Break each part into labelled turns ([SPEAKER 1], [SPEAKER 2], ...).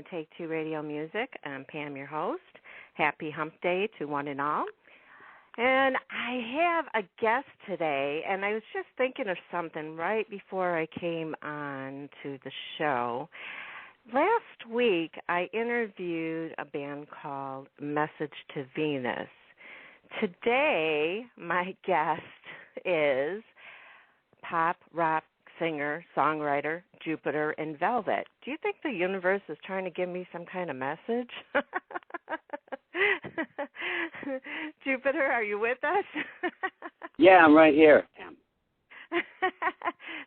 [SPEAKER 1] to Take Two Radio Music. I'm Pam, your host. Happy Hump Day to one and all. And I have a guest today, and I was just thinking of something right before I came on to the show. Last week, I interviewed a band called Message to Venus. Today, my guest is pop rock singer, songwriter, Jupiter in Velvet. Do you think the universe is trying to give me some kind of message? Jupiter, are you with us?
[SPEAKER 2] Yeah, I'm right here.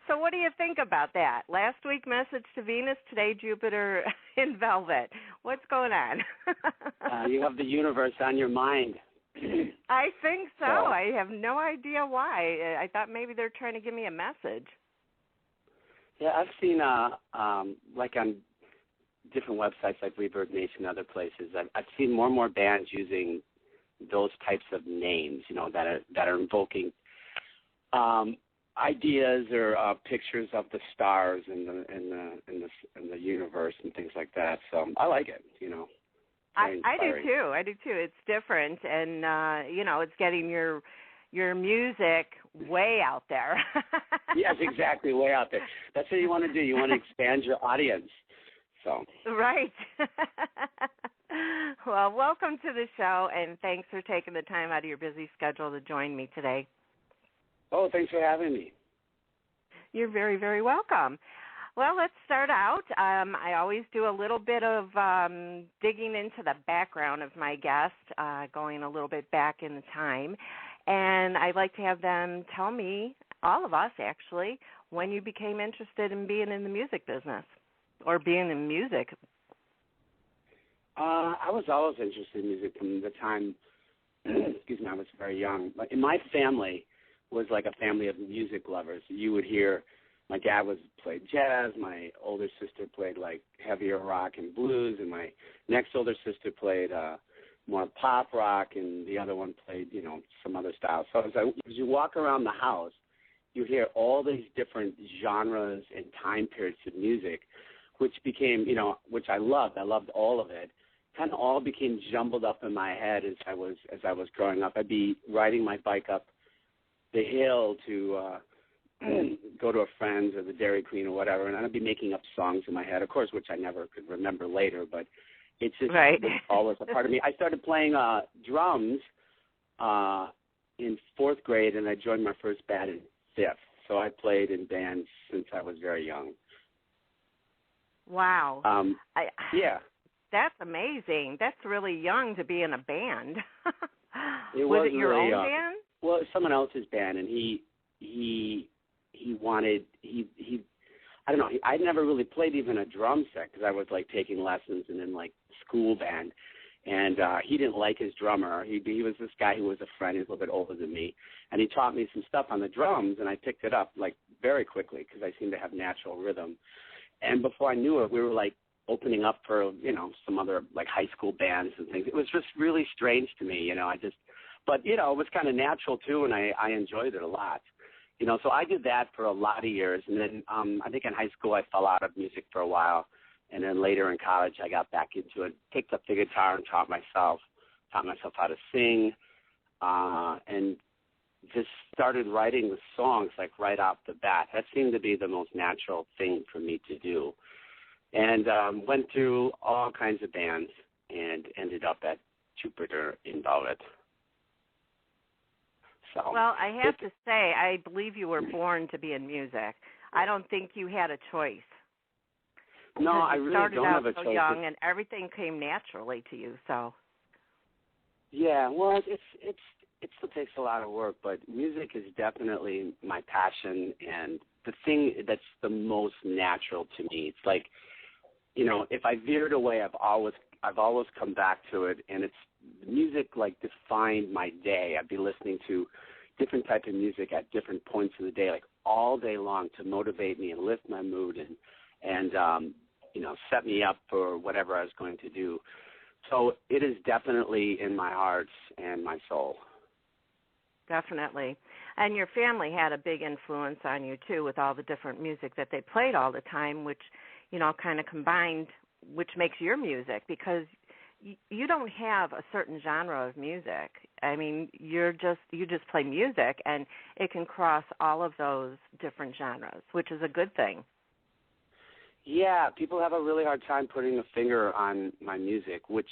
[SPEAKER 1] So what do you think about that? Last week, Message to Venus. Today, Jupiter in Velvet. What's going on?
[SPEAKER 2] You have the universe on your mind.
[SPEAKER 1] I think so. I have no idea why. I thought maybe they're trying to give me a message.
[SPEAKER 2] Yeah, I've seen, like on different websites like Rebirth Nation and other places, I've seen more and more bands using those types of names, you know, that are invoking ideas or pictures of the stars and the universe and things like that. So I like it, you know.
[SPEAKER 1] I do too. It's different, and you know, it's getting your music way out there.
[SPEAKER 2] Yes, exactly, way out there. That's what you want to do. You want to expand your audience. So.
[SPEAKER 1] Right. Well, welcome to the show, and thanks for taking the time out of your busy schedule to join me today.
[SPEAKER 2] Oh, thanks for having me.
[SPEAKER 1] You're very, very welcome. Well, let's start out. I always do a little bit of digging into the background of my guest, going a little bit back in the time. And I'd like to have them tell me, all of us actually, when you became interested in being in the music business or being in music.
[SPEAKER 2] I was always interested in music from the time, excuse me, I was very young. But in my family was like a family of music lovers. You would hear, my dad played jazz, my older sister played like heavier rock and blues, and my next older sister played more pop rock, and the other one played, you know, some other styles. So as you walk around the house, you hear all these different genres and time periods of music, which became, you know, which I loved. I loved all of it. Kind of all became jumbled up in my head as I was growing up. I'd be riding my bike up the hill to go to a friend's or the Dairy Queen or whatever, and I'd be making up songs in my head, of course, which I never could remember later, but it's just
[SPEAKER 1] right.
[SPEAKER 2] was always a part of me. I started playing drums in fourth grade, and I joined my first band in fifth. So I played in bands since I was very young.
[SPEAKER 1] Wow.
[SPEAKER 2] Yeah.
[SPEAKER 1] That's amazing. That's really young to be in a band.
[SPEAKER 2] Was
[SPEAKER 1] it your
[SPEAKER 2] really
[SPEAKER 1] own
[SPEAKER 2] young.
[SPEAKER 1] band?
[SPEAKER 2] Well, it was someone else's band, and he wanted I don't know. I'd never really played even a drum set because I was like taking lessons and in like school band, and he didn't like his drummer. He was this guy who was a friend. He was a little bit older than me, and he taught me some stuff on the drums, and I picked it up like very quickly because I seemed to have natural rhythm. And before I knew it, we were like opening up for, you know, some other like high school bands and things. It was just really strange to me, you know. But you know, it was kind of natural too, and I enjoyed it a lot. You know, so I did that for a lot of years, and then I think in high school I fell out of music for a while, and then later in college I got back into it, picked up the guitar and taught myself how to sing, and just started writing the songs like right off the bat. That seemed to be the most natural thing for me to do, and went through all kinds of bands and ended up at Jupiter in Velvet. So,
[SPEAKER 1] well, I have to say, I believe you were born to be in music. I don't think you had a choice.
[SPEAKER 2] No, I really don't have a choice.
[SPEAKER 1] You started out so young, and everything came naturally to you. So.
[SPEAKER 2] Yeah, well, it still takes a lot of work, but music is definitely my passion and the thing that's the most natural to me. It's like, you know, if I veered away, I've always come back to it, and it's music like defined my day. I'd be listening to different type of music at different points of the day, like all day long, to motivate me and lift my mood and you know, set me up for whatever I was going to do. So it is definitely in my heart and my soul.
[SPEAKER 1] Definitely. And your family had a big influence on you, too, with all the different music that they played all the time, which, you know, kind of combined which makes your music, because you don't have a certain genre of music. I mean, you just play music, and it can cross all of those different genres, which is a good thing.
[SPEAKER 2] Yeah, people have a really hard time putting a finger on my music, which,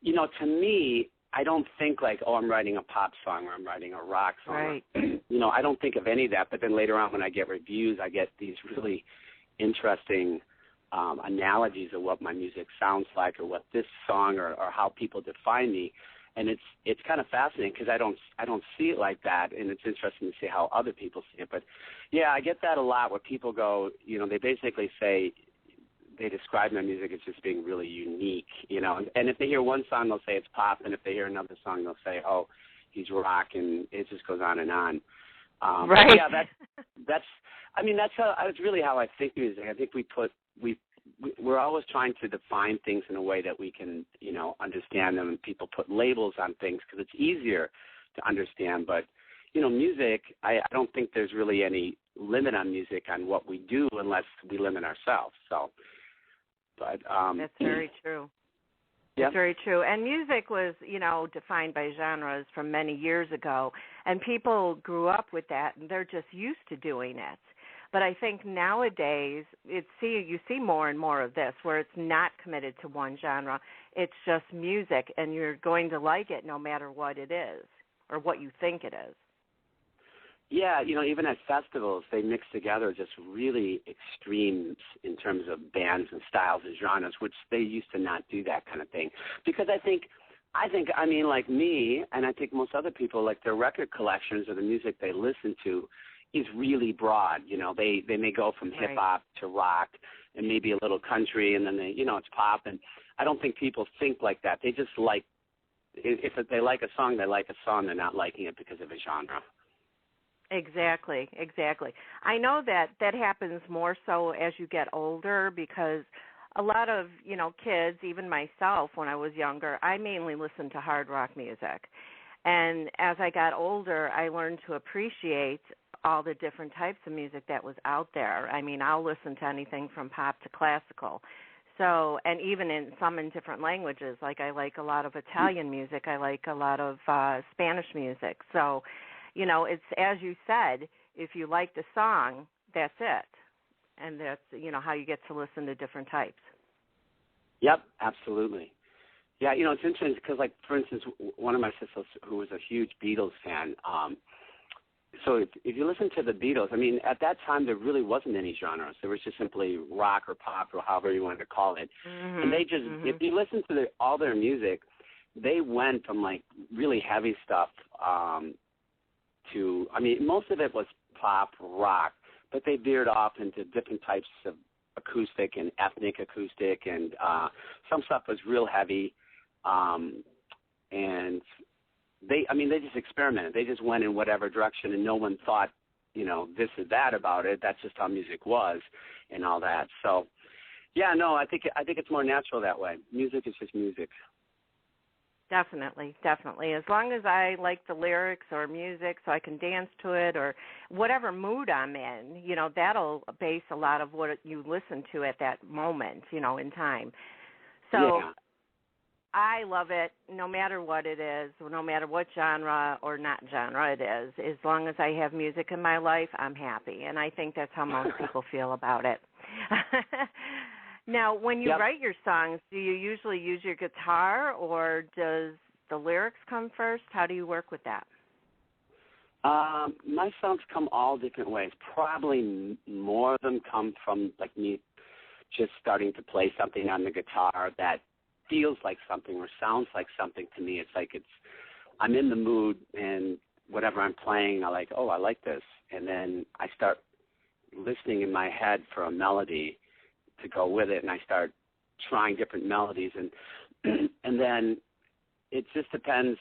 [SPEAKER 2] to me, I don't think like, oh, I'm writing a pop song or I'm writing a rock song.
[SPEAKER 1] Right.
[SPEAKER 2] I don't think of any of that. But then later on when I get reviews, I get these really interesting analogies of what my music sounds like, or what this song, or how people define me. And it's kind of fascinating because I don't see it like that, and it's interesting to see how other people see it. But, yeah, I get that a lot where people go, they basically say, they describe my music as just being really unique, And if they hear one song, they'll say it's pop, and if they hear another song, they'll say, oh, he's rock, and it just goes on and on.
[SPEAKER 1] Right.
[SPEAKER 2] Yeah, that's really how I think music. I think we're always trying to define things in a way that we can, understand them, and people put labels on things because it's easier to understand. But, music, I don't think there's really any limit on music on what we do unless we limit ourselves. So, but
[SPEAKER 1] that's very true.
[SPEAKER 2] Yeah.
[SPEAKER 1] That's very true. And music was, defined by genres from many years ago, and people grew up with that, and they're just used to doing it. But I think nowadays you see more and more of this, where it's not committed to one genre. It's just music, and you're going to like it no matter what it is or what you think it is.
[SPEAKER 2] Yeah, even at festivals, they mix together just really extremes in terms of bands and styles and genres, which they used to not do that kind of thing. Because I think, like me, and I think most other people, like their record collections or the music they listen to is really broad. They may go from hip hop to rock and maybe a little country, and then it's pop. And I don't think people think like that. They just like, if they like a song, they like a song. They're not liking it because of a genre.
[SPEAKER 1] Exactly. I know that happens more so as you get older, because a lot of, kids, even myself when I was younger, I mainly listened to hard rock music. And as I got older, I learned to appreciate all the different types of music that was out there. I mean, I'll listen to anything from pop to classical. So, and even in different languages, like I like a lot of Italian music, I like a lot of Spanish music. So, it's, as you said, if you like the song, that's it. And that's, how you get to listen to different types.
[SPEAKER 2] Yep, absolutely. Yeah, it's interesting because, like, for instance, one of my sisters who was a huge Beatles fan, so if you listen to the Beatles, I mean, at that time there really wasn't any genres. There was just simply rock or pop or however you wanted to call it. Mm-hmm. And they just, if you listen to all their music, they went from, like, really heavy stuff to, most of it was pop, rock, but they veered off into different types of acoustic and ethnic acoustic, and some stuff was real heavy, and they just experimented. They just went in whatever direction, and no one thought, this or that about it. That's just how music was and all that. So, yeah, no, I think it's more natural that way. Music is just music.
[SPEAKER 1] Definitely. As long as I like the lyrics or music so I can dance to it, or whatever mood I'm in, that'll base a lot of what you listen to at that moment, in time. So yeah. I love it no matter what it is, no matter what genre or not genre it is. As long as I have music in my life, I'm happy. And I think that's how most people feel about it. Now, when you write your songs, do you usually use your guitar, or does the lyrics come first? How do you work with that?
[SPEAKER 2] My songs come all different ways. Probably more of them come from, like, me just starting to play something on the guitar that feels like something or sounds like something to me. It's like I'm in the mood, and whatever I'm playing, I like this. And then I start listening in my head for a melody to go with it, and I start trying different melodies, and then it just depends,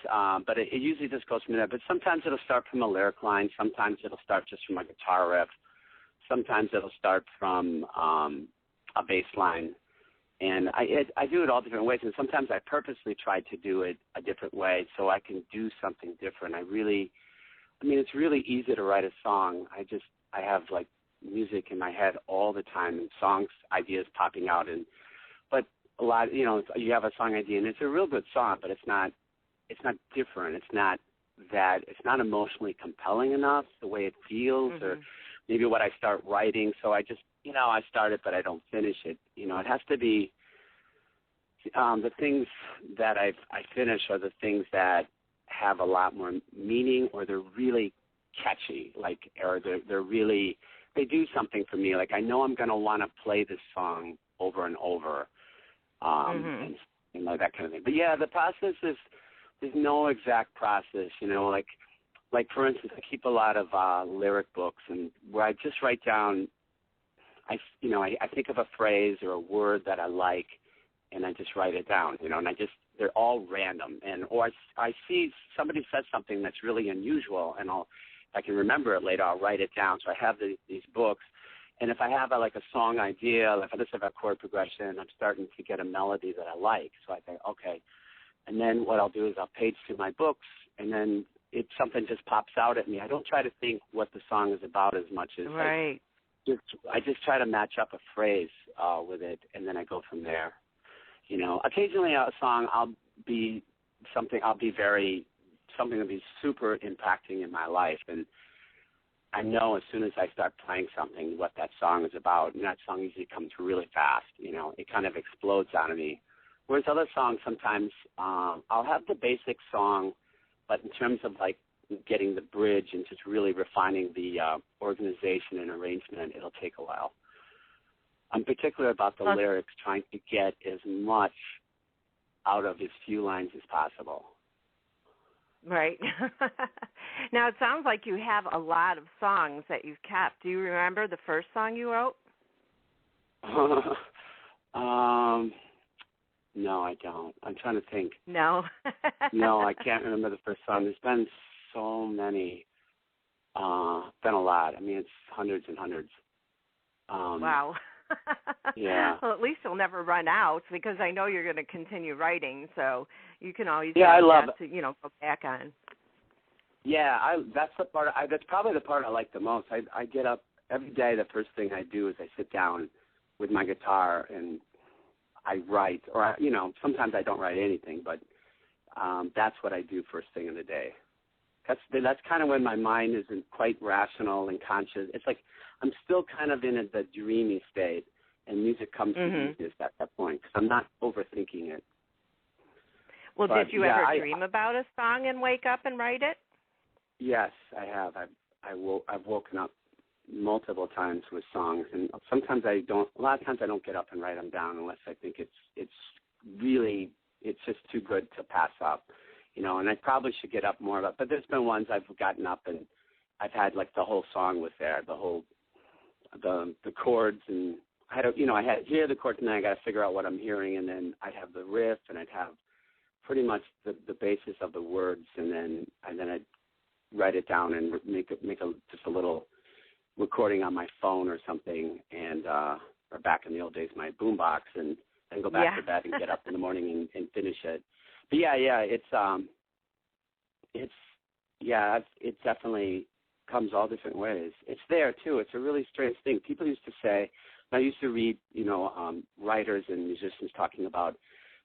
[SPEAKER 2] but it usually just goes from there. But sometimes it'll start from a lyric line, sometimes it'll start just from a guitar riff, sometimes it'll start from a bass line, and I do it all different ways, and sometimes I purposely try to do it a different way so I can do something different. It's really easy to write a song. I have, like, music in my head all the time, and ideas popping out, but a lot, you know, you have a song idea, and it's a real good song, but it's not different. It's not emotionally compelling enough, the way it feels, or maybe what I start writing. So I just, you know, I start it, but I don't finish it. You know, it has to be the things that I finish are the things that have a lot more meaning, or they're really catchy, like, or they're really, they do something for me. Like, I know I'm going to want to play this song over and over, and you know, that kind of thing. But yeah, the process is, there's no exact process, you know, like for instance, I keep a lot of lyric books, and where I just write down, I think of a phrase or a word that I like, and I just write it down, you know, and they're all random, or I see somebody says something that's really unusual, and if I can remember it later, I'll write it down. So I have these books, and if I have a song idea, if I just have a chord progression, I'm starting to get a melody that I like, so I think, okay. And then what I'll do is I'll page through my books, and then something just pops out at me. I don't try to think what the song is about as much as I just try to match up a phrase with it, and then I go from there. You know, occasionally a song that'll be super impacting in my life, and I know as soon as I start playing something what that song is about, and that song usually comes really fast. You know, it kind of explodes out of me. Whereas other songs, sometimes I'll have the basic song, but in terms of like getting the bridge and just really refining the organization and arrangement, it'll take a while. I'm particular about the lyrics, trying to get as much out of as few lines as possible.
[SPEAKER 1] Right. Now, it sounds like you have a lot of songs that you've kept. Do you remember the first song you wrote?
[SPEAKER 2] No, I don't. I'm trying to think.
[SPEAKER 1] No?
[SPEAKER 2] No, I can't remember the first song. There's been so many. Been a lot. I mean, it's hundreds and hundreds.
[SPEAKER 1] Wow.
[SPEAKER 2] Yeah.
[SPEAKER 1] Well, at least you'll never run out, because I know you're going to continue writing, so you can always
[SPEAKER 2] I love
[SPEAKER 1] to, you know, go back on.
[SPEAKER 2] Yeah, that's the part. That's probably the part I like the most. I get up every day. The first thing I do is I sit down with my guitar and I write, or you know, sometimes I don't write anything, but that's what I do first thing in the day. That's kind of when my mind isn't quite rational and conscious. It's like I'm still kind of in the dreamy state, and music comes to me at that point because I'm not overthinking it.
[SPEAKER 1] Well, but, did you ever dream about a song and wake up and write it?
[SPEAKER 2] Yes, I have. I've woken up multiple times with songs, and sometimes I don't. A lot of times I don't get up and write them down unless I think it's just too good to pass up, you know. And I probably should get up more. But there's been ones I've gotten up and I've had like the whole song was there, the chords, and I don't, you know, I had hear the chords, and then I got to figure out what I'm hearing, and then I'd have the riff, and I'd have pretty much the basis of the words, and then I'd write it down and make just a little recording on my phone or something, and or back in the old days, my boombox, and then go back to bed and get up in the morning and finish it. But it definitely comes all different ways. It's there too. It's a really strange thing. People used to say, I used to read, you know, writers and musicians talking about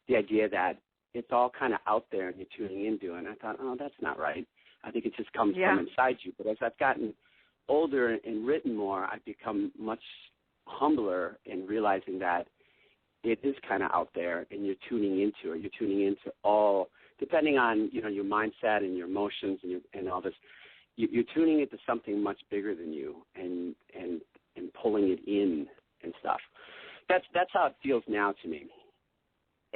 [SPEAKER 2] the idea that it's all kind of out there and you're tuning into it. And I thought, oh, that's not right. I think it just comes from inside you. But as I've gotten older and written more, I've become much humbler in realizing that it is kind of out there, and you're tuning into it. You're tuning into all, depending on, you know, your mindset and your emotions and all this. You're tuning into something much bigger than you, and pulling it in and stuff. That's how it feels now to me.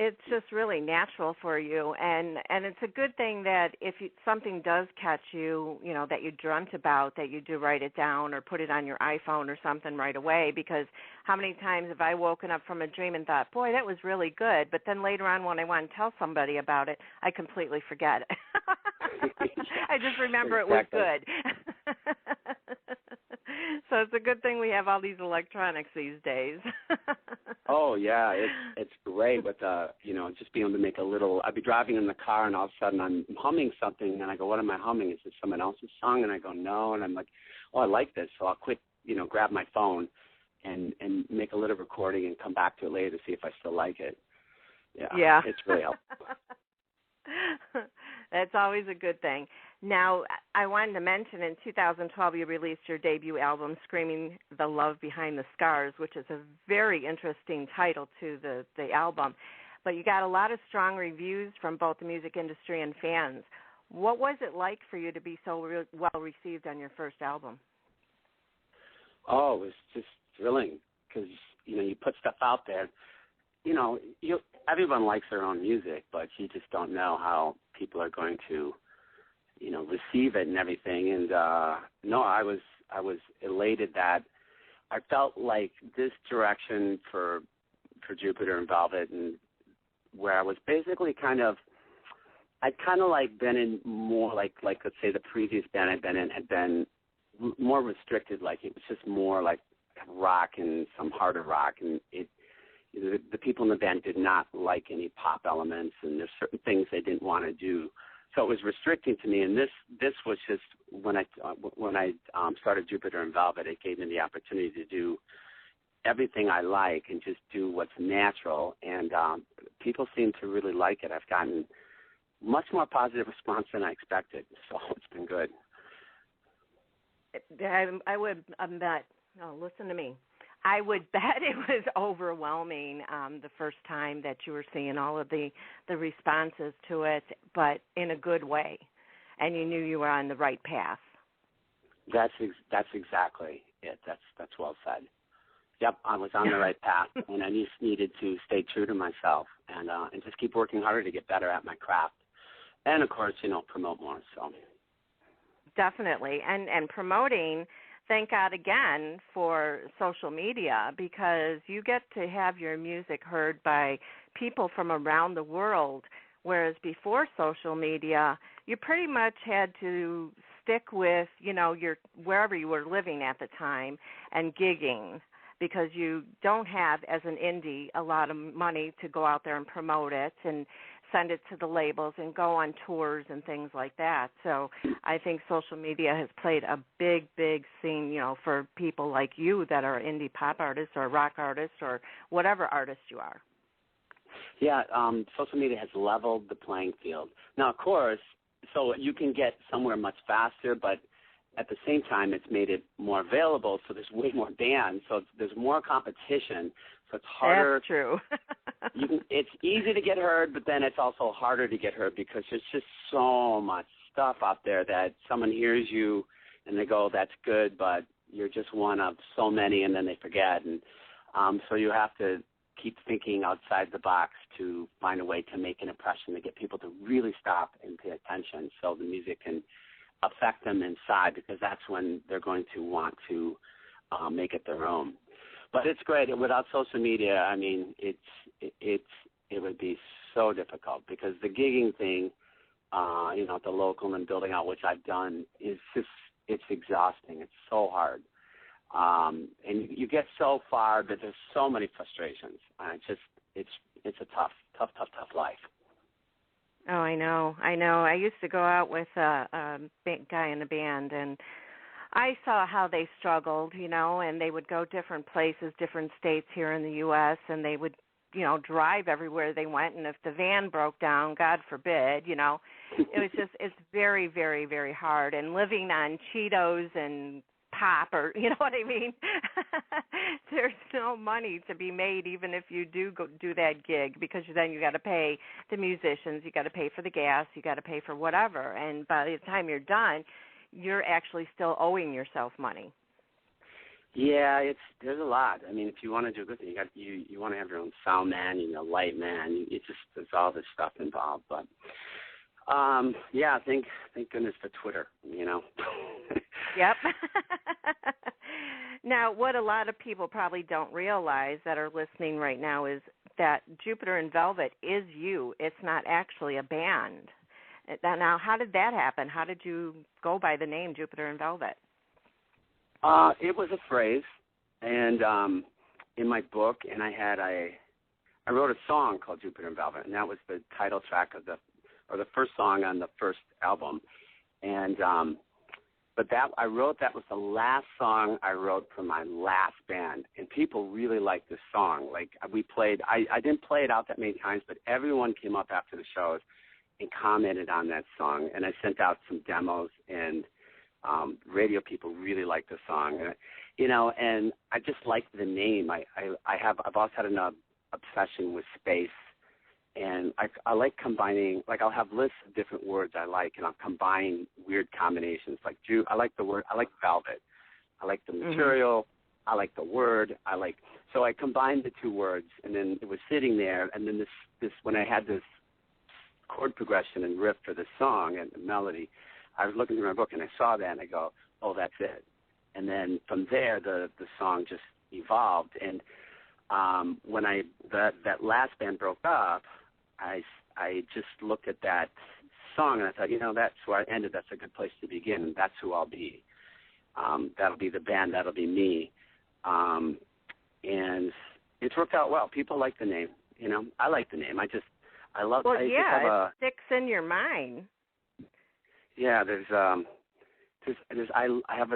[SPEAKER 1] It's just really natural for you, and it's a good thing that if something does catch you, you know, that you dreamt about, that you do write it down or put it on your iPhone or something right away, because how many times have I woken up from a dream and thought, boy, that was really good, but then later on when I want to tell somebody about it, I completely forget it. I just remember it was good. So it's a good thing we have all these electronics these days.
[SPEAKER 2] Oh, yeah, it's great with, you know, just being able to make a little, I'd be driving in the car and all of a sudden I'm humming something and I go, what am I humming? Is it someone else's song? And I go, no. And I'm like, oh, I like this. So I'll quick, you know, grab my phone and make a little recording and come back to it later to see if I still like it.
[SPEAKER 1] Yeah.
[SPEAKER 2] It's really helpful.
[SPEAKER 1] That's always a good thing. Now, I wanted to mention in 2012 you released your debut album, Screaming the Love Behind the Scars, which is a very interesting title to the album. But you got a lot of strong reviews from both the music industry and fans. What was it like for you to be so well received on your first album?
[SPEAKER 2] Oh, it was just thrilling because, you put stuff out there. Everyone likes their own music, but you just don't know how people are going to, receive it and everything. And no, I was elated that I felt like this direction for Jupiter and Velvet, and where I was basically I'd been in more like let's say the previous band I'd been in had been more restricted. Like it was just more like rock and some harder rock, and the people in the band did not like any pop elements, and there's certain things they didn't want to do. So it was restricting to me, and this was just when I started Jupiter and Velvet, it gave me the opportunity to do everything I like and just do what's natural, and people seem to really like it. I've gotten much more positive response than I expected, so it's been good.
[SPEAKER 1] I would bet. Oh, listen to me. I would bet it was overwhelming the first time that you were seeing all of the responses to it, but in a good way, and you knew you were on the right path.
[SPEAKER 2] That's exactly it. That's well said. Yep, I was on the right path, and I just needed to stay true to myself and just keep working harder to get better at my craft, and of course, promote more. So
[SPEAKER 1] definitely, and promoting. Thank God again for social media, because you get to have your music heard by people from around the world, whereas before social media, you pretty much had to stick with, your wherever you were living at the time and gigging, because you don't have, as an indie, a lot of money to go out there and promote it and send it to the labels and go on tours and things like that. So I think social media has played a big, big scene, for people like you that are indie pop artists or rock artists or whatever artist you are.
[SPEAKER 2] Yeah, social media has leveled the playing field. Now, of course, so you can get somewhere much faster, but at the same time, it's made it more available, so there's way more bands, so there's more competition, so it's harder.
[SPEAKER 1] That's true.
[SPEAKER 2] It's easy to get heard, but then it's also harder to get heard because there's just so much stuff out there that someone hears you and they go, that's good, but you're just one of so many, and then they forget. And so you have to keep thinking outside the box to find a way to make an impression, to get people to really stop and pay attention so the music can affect them inside, because that's when they're going to want to make it their own. But it's great. Without social media, I mean, it would be so difficult, because the gigging thing, at the local and building out, which I've done, is just, it's exhausting. It's so hard. And you get so far, but there's so many frustrations. It's a tough life.
[SPEAKER 1] Oh, I know. I used to go out with a guy in the band, and I saw how they struggled, and they would go different places, different states here in the U.S., and they would, drive everywhere they went, and if the van broke down, God forbid, it was just, it's very, very, very hard. And living on Cheetos and pop, or you know what I mean? There's no money to be made, even if you do go do that gig, because then you got to pay the musicians, you got to pay for the gas, you got to pay for whatever, and by the time you're done, you're actually still owing yourself money.
[SPEAKER 2] Yeah, there's a lot. I mean, if you want to do a good thing, you want to have your own sound man, light man. There's all this stuff involved. But yeah, thank goodness for Twitter.
[SPEAKER 1] Yep. Now, what a lot of people probably don't realize that are listening right now is that Jupiter and Velvet is you. It's not actually a band. Now, how did that happen? How did you go by the name Jupiter and Velvet?
[SPEAKER 2] It was a phrase, and in my book, and I wrote a song called Jupiter and Velvet, and that was the title track of the first song on the first album. And But that was the last song I wrote for my last band, and people really liked this song. Like we played, I didn't play it out that many times, but everyone came up after the shows and commented on that song, and I sent out some demos, and radio people really liked the song, and I just liked the name. I've also had an obsession with space. And I like combining, like I'll have lists of different words I like, and I'll combine weird combinations. Like I like velvet. I like the material. I like the word. So I combined the two words, and then it was sitting there. And then this when I had this chord progression and riff for the song and the melody, I was looking through my book and I saw that, and I go, oh, that's it. And then from there, the song just evolved. And when that last band broke up, I just looked at that song and I thought, that's where I ended. That's a good place to begin, and that's who I'll be. That'll be the band. That'll be me. And it's worked out well. People like the name. I like the name. I love.
[SPEAKER 1] Well,
[SPEAKER 2] it
[SPEAKER 1] sticks in your mind.
[SPEAKER 2] Yeah, I have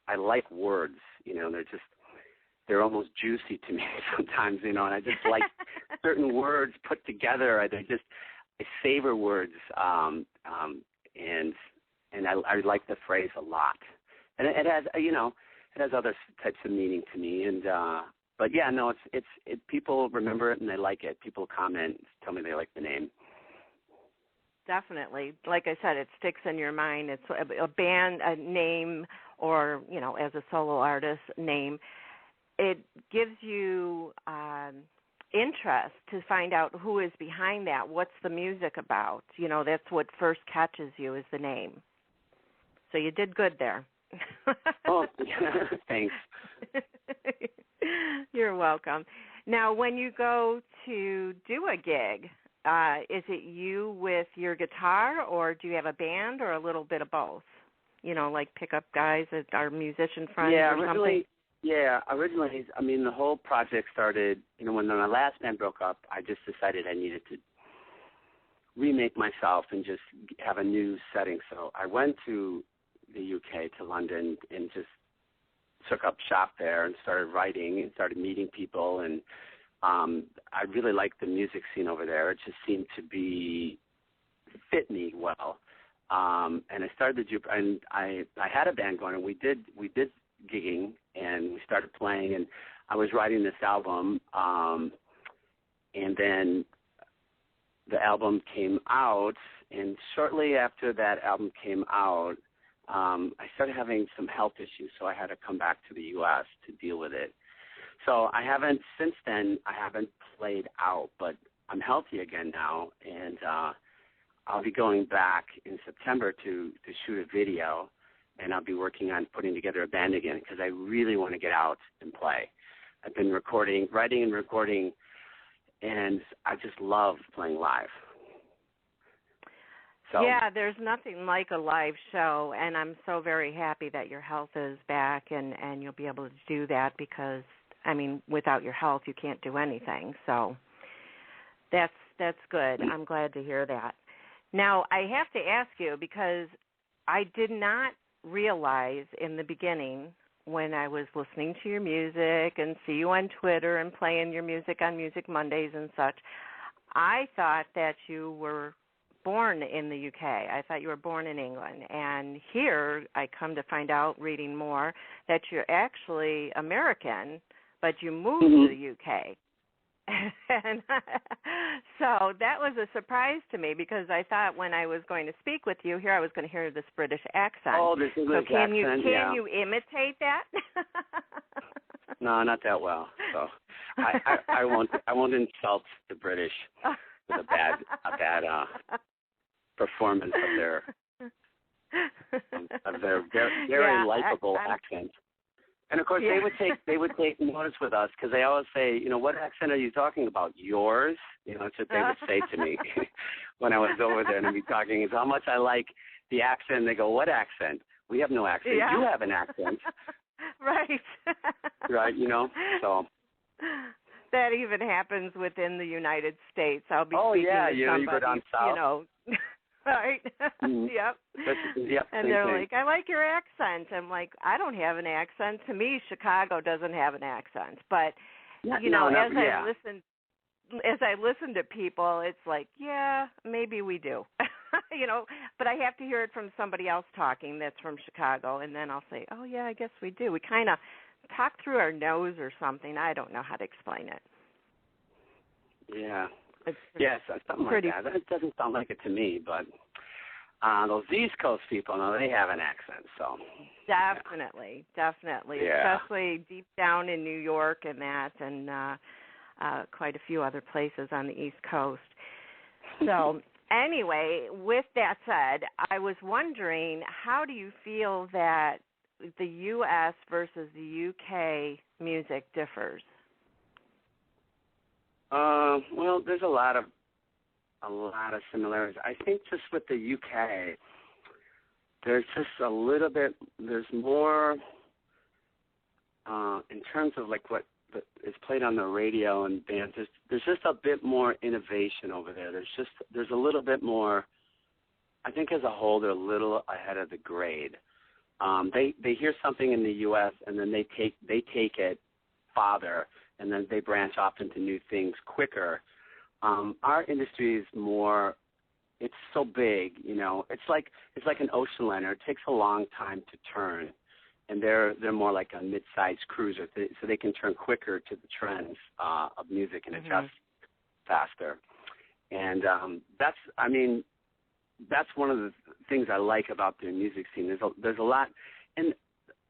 [SPEAKER 2] I like words. They're almost juicy to me sometimes, and I just like certain words put together. I savor words, and I like the phrase a lot. And it has other types of meaning to me. And but yeah, no, it's people remember it and they like it. People comment, tell me they like the name.
[SPEAKER 1] Definitely. Like I said, it sticks in your mind. It's a band, a name, or as a solo artist name. It gives you interest to find out who is behind that. What's the music about? That's what first catches you is the name. So you did good there.
[SPEAKER 2] Oh, thanks.
[SPEAKER 1] You're welcome. Now, when you go to do a gig, is it you with your guitar, or do you have a band, or a little bit of both? Like pickup guys that are musician friends or something?
[SPEAKER 2] Yeah, originally, the whole project started, when my last band broke up, I just decided I needed to remake myself and just have a new setting. So I went to the UK, to London, and just took up shop there and started writing and started meeting people. And I really liked the music scene over there. It just seemed to fit me well. And I started the Jupiter, and I had a band going, and we did gigging, and we started playing, and I was writing this album, and then the album came out, and shortly after that album came out, I started having some health issues, so I had to come back to the U.S. to deal with it. So since then, I haven't played out, but I'm healthy again now, and I'll be going back in September to shoot a video, and I'll be working on putting together a band again because I really want to get out and play. I've been writing and recording, and I just love playing live. So,
[SPEAKER 1] yeah, there's nothing like a live show, and I'm so very happy that your health is back and you'll be able to do that because, without your health, you can't do anything. So that's good. I'm glad to hear that. Now, I have to ask you because I did not realize in the beginning when I was listening to your music and see you on Twitter and playing your music on Music Mondays and such, I thought that you were born in the UK. I thought you were born in England. And here I come to find out, reading more, that you're actually American, but you moved to the UK. And so that was a surprise to me because I thought when I was going to speak with you here, I was going to hear this British accent.
[SPEAKER 2] Oh, this English accent,
[SPEAKER 1] can you imitate that?
[SPEAKER 2] No, not that well. So I won't insult the British with a bad performance of their very likable accent. And of course, they would take notice with us because they always say, what accent are you talking about? Yours? That's what they would say to me when I was over there and I'd be talking. Is how much I like the accent. They go, what accent? We have no accent.
[SPEAKER 1] Yeah.
[SPEAKER 2] You have an accent.
[SPEAKER 1] Right.
[SPEAKER 2] Right. So.
[SPEAKER 1] That even happens within the United States. I'll be speaking to somebody,
[SPEAKER 2] you go down south.
[SPEAKER 1] right?
[SPEAKER 2] Mm-hmm.
[SPEAKER 1] Yep.
[SPEAKER 2] Yep.
[SPEAKER 1] And they're like, I like your accent. I'm like, I don't have an accent. To me, Chicago doesn't have an accent. But as I listen to people, it's like, yeah, maybe we do. But I have to hear it from somebody else talking that's from Chicago, and then I'll say, oh, yeah, I guess we do. We kind of talk through our nose or something. I don't know how to explain it.
[SPEAKER 2] Yeah.
[SPEAKER 1] Yes,
[SPEAKER 2] something like that. That doesn't sound like it to me, but those East Coast people, they have an accent, so.
[SPEAKER 1] Definitely.
[SPEAKER 2] Yeah.
[SPEAKER 1] Especially deep down in New York and that, and quite a few other places on the East Coast. So anyway, with that said, I was wondering, how do you feel that the U.S. versus the U.K. music differs?
[SPEAKER 2] Well, there's a lot of similarities. I think just with the UK, there's just there's more in terms of like what is played on the radio and bands. There's just a bit more innovation over there. There's a little bit more. I think as a whole, they're a little ahead of the grade. They hear something in the U.S. and then they take it farther, and then they branch off into new things quicker. Our industry is more. It's so big, It's like an ocean liner. It takes a long time to turn, and they're more like a mid-sized cruiser, so they can turn quicker to the trends of music and adjust faster. And that's one of the things I like about the music scene. There's a lot, and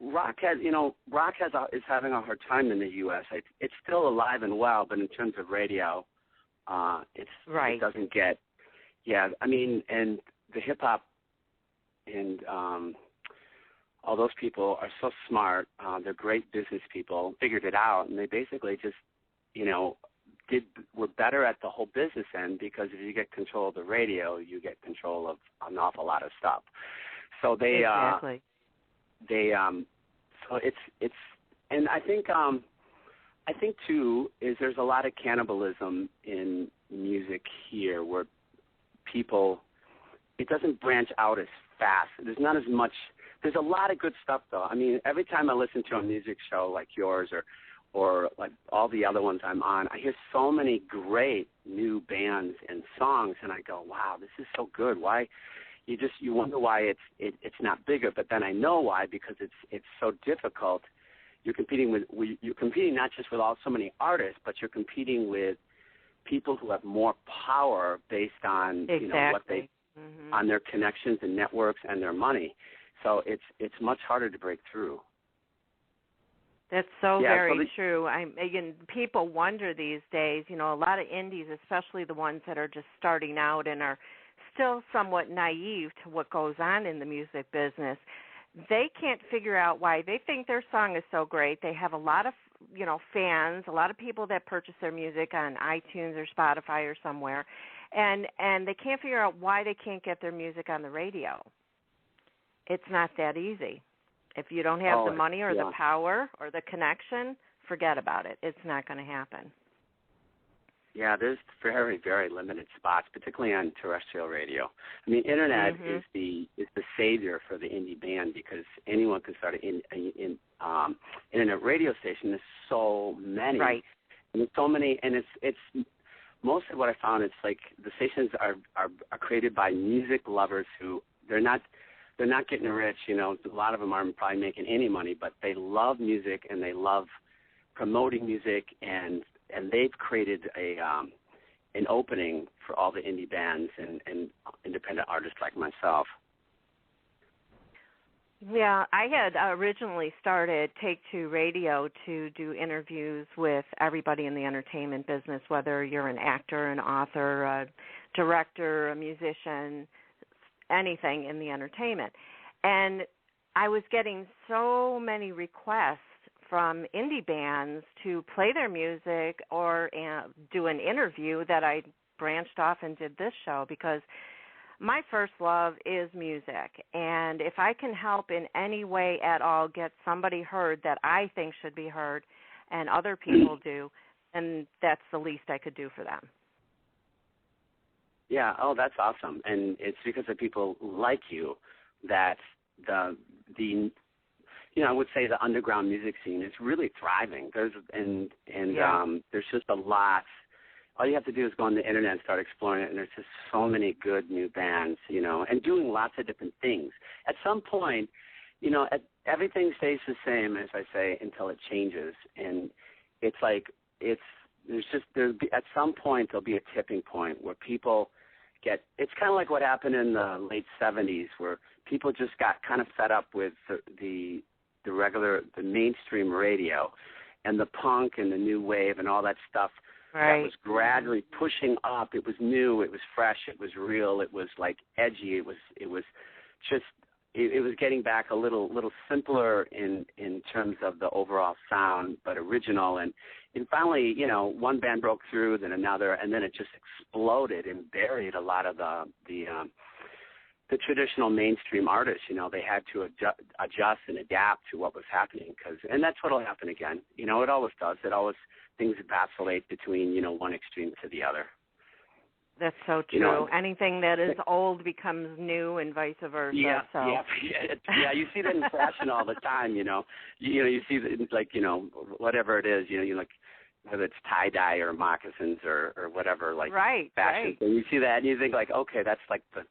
[SPEAKER 2] rock is having a hard time in the U.S. It's still alive and well, but in terms of radio, it doesn't get. Yeah, and the hip hop and all those people are so smart. They're great business people. Figured it out, and they basically just, were better at the whole business end, because if you get control of the radio, you get control of an awful lot of stuff. So they
[SPEAKER 1] exactly.
[SPEAKER 2] So it's and I think too is there's a lot of cannibalism in music here, where people, it doesn't branch out as fast. There's not as much. There's a lot of good stuff though. Every time I listen to a music show like yours or like all the other ones I'm on, I hear so many great new bands and songs, and I go, wow, this is so good. Why? You wonder why it's not bigger, but then I know why, because it's so difficult. You're competing not just with so many artists, but you're competing with people who have more power based on what they on their connections and networks and their money. So it's much harder to break through.
[SPEAKER 1] That's very true. People wonder these days, a lot of indies, especially the ones that are just starting out and are still somewhat naive to what goes on in the music business. They can't figure out why. They think their song is so great. They have a lot of, fans, a lot of people that purchase their music on iTunes or Spotify or somewhere, and they can't figure out why they can't get their music on the radio. It's not that easy. If you don't have the money or the power or the connection, forget about it. It's not going to happen.
[SPEAKER 2] Yeah, there's very, very limited spots, particularly on terrestrial radio. Internet is the savior for the indie band, because anyone can start an internet radio station. There's so many,
[SPEAKER 1] right?
[SPEAKER 2] And there's so many, and it's mostly what I found. It's like the stations are created by music lovers who they're not getting rich. A lot of them aren't probably making any money, but they love music and they love promoting music, and they've created an opening for all the indie bands and independent artists like myself.
[SPEAKER 1] Yeah, I had originally started Take Two Radio to do interviews with everybody in the entertainment business, whether you're an actor, an author, a director, a musician, anything in the entertainment. And I was getting so many requests from indie bands to play their music or do an interview that I branched off and did this show, because my first love is music. And if I can help in any way at all get somebody heard that I think should be heard and other people do, then that's the least I could do for them.
[SPEAKER 2] Yeah. Oh, that's awesome. And it's because of people like you that the I would say the underground music scene is really thriving. There's just a lot. All you have to do is go on the internet and start exploring it, and there's just so many good new bands, and doing lots of different things. At some point, everything stays the same, as I say, until it changes. And it's like at some point there'll be a tipping point where people it's kind of like what happened in the late 70s, where people just got kind of fed up with the mainstream radio and the punk and the new wave and all that stuff.
[SPEAKER 1] Right.
[SPEAKER 2] That was gradually pushing up. It was new. It was fresh. It was real. It was like edgy. It was getting back a little simpler in terms of the overall sound, but original. And finally, one band broke through, then another, and then it just exploded and buried a lot of the traditional mainstream artists. They had to adjust and adapt to what was happening, and that's what will happen again. It always does. Things vacillate between, one extreme to the other.
[SPEAKER 1] That's so true. Anything that is old becomes new, and vice versa.
[SPEAKER 2] Yeah,
[SPEAKER 1] so.
[SPEAKER 2] yeah. You see that in fashion all the time. You see that, whatever it is. Like whether it's tie dye or moccasins or whatever, like
[SPEAKER 1] right,
[SPEAKER 2] fashion.
[SPEAKER 1] Right.
[SPEAKER 2] And you see that, and you think like, okay, that's like the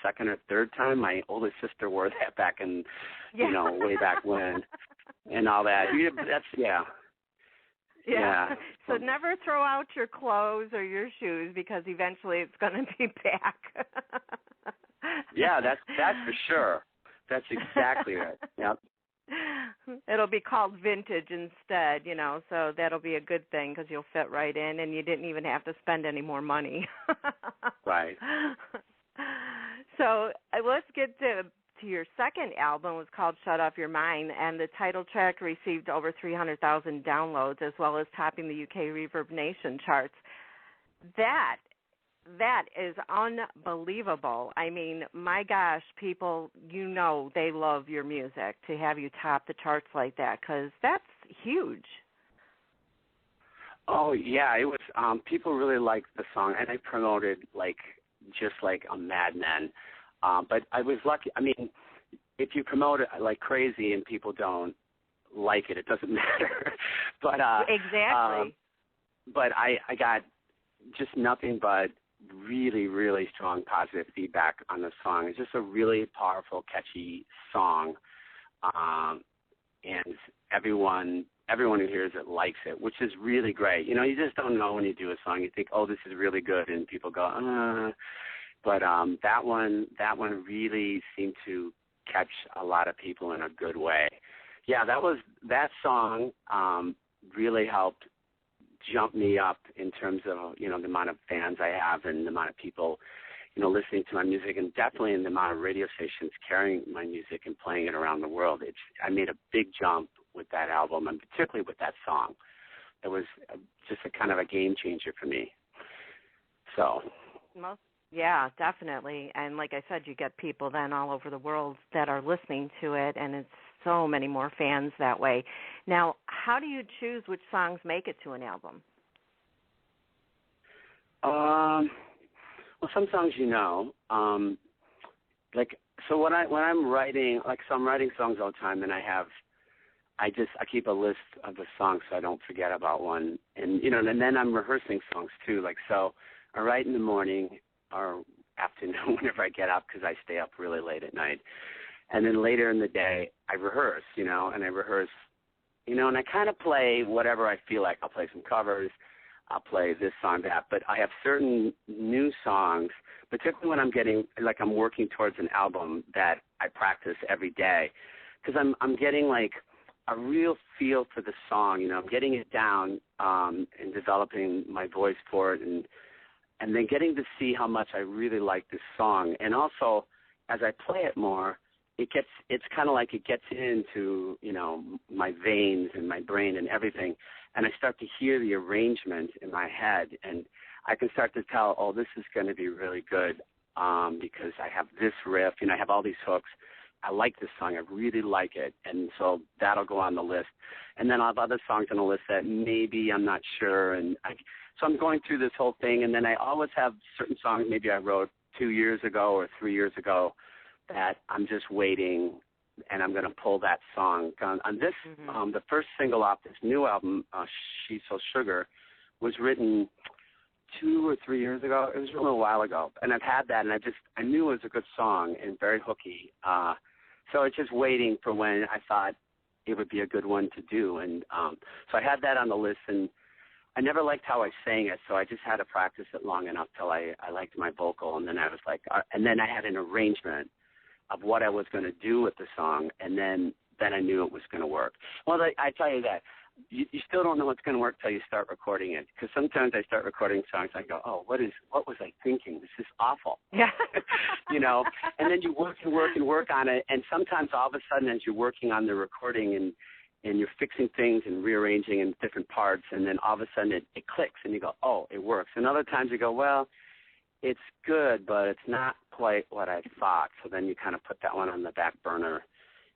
[SPEAKER 2] second or third time my oldest sister wore that back in, way back when, and all that. Yeah.
[SPEAKER 1] So never throw out your clothes or your shoes, because eventually it's going to be back.
[SPEAKER 2] Yeah, that's for sure. That's exactly right. Yep.
[SPEAKER 1] It'll be called vintage instead, so that'll be a good thing because you'll fit right in, and you didn't even have to spend any more money.
[SPEAKER 2] Right.
[SPEAKER 1] So let's get to your second album. Was called Shut Off Your Mind, and the title track received over 300,000 downloads, as well as topping the UK Reverb Nation charts. That is unbelievable. I mean, my gosh, people, they love your music. To have you top the charts like that, because that's huge.
[SPEAKER 2] Oh, yeah, it was, people really liked the song, and I promoted just like a madman. But I was lucky. I mean, if you promote it like crazy and people don't like it, it doesn't matter. But
[SPEAKER 1] exactly.
[SPEAKER 2] But I got just nothing but really, really strong positive feedback on the song. It's just a really powerful, catchy song, and everyone who hears it likes it, which is really great. You just don't know when you do a song. You think, oh, this is really good, and people go, But that one really seemed to catch a lot of people in a good way. Yeah, that song really helped jump me up in terms of the amount of fans I have and the amount of people listening to my music, and definitely in the amount of radio stations carrying my music and playing it around the world. I made a big jump with that album, and particularly with that song. It was just a kind of a game changer for me. So.
[SPEAKER 1] Yeah, definitely. And like I said, you get people then all over the world that are listening to it, and it's so many more fans that way. Now, how do you choose which songs make it to an album?
[SPEAKER 2] Well, some songs so when I'm writing, so I'm writing songs all the time, and I keep a list of the songs so I don't forget about one, and and then I'm rehearsing songs too. So I write in the morning or afternoon whenever I get up, because I stay up really late at night. And then later in the day, I rehearse, and I rehearse, and I kind of play whatever I feel like. I'll play some covers, I'll play this song, that. But I have certain new songs, particularly when I'm working towards an album, that I practice every day, because I'm getting a real feel for the song. I'm getting it down and developing my voice for it, and then getting to see how much I really like this song. And also, as I play it more, it's kind of like it gets into, my veins and my brain and everything, and I start to hear the arrangement in my head, and I can start to tell, oh, this is going to be really good, because I have this riff, I have all these hooks. I like this song. I really like it, and so that'll go on the list. And then I'll have other songs on the list that maybe I'm not sure, and So I'm going through this whole thing, and then I always have certain songs maybe I wrote 2 years ago or 3 years ago that I'm just waiting, and I'm going to pull that song. On this, the first single off this new album, She's So Sugar, was written 2 or 3 years ago. It was a little while ago, and I've had that, and I knew it was a good song and very hooky. So it's just waiting for when I thought it would be a good one to do, and so I had that on the list, and I never liked how I sang it, so I just had to practice it long enough till I liked my vocal, and then I was like, and then I had an arrangement of what I was going to do with the song, and then I knew it was going to work. Well, I tell you that. You still don't know what's going to work till you start recording it, because sometimes I start recording songs, I go, oh, what was I thinking? This is awful.
[SPEAKER 1] Yeah.
[SPEAKER 2] You know, and then you work and work and work on it, and sometimes all of a sudden as you're working on the recording and you're fixing things and rearranging in different parts, and then all of a sudden it clicks, and you go, oh, it works. And other times you go, well, it's good, but it's not quite what I thought. So then you kind of put that one on the back burner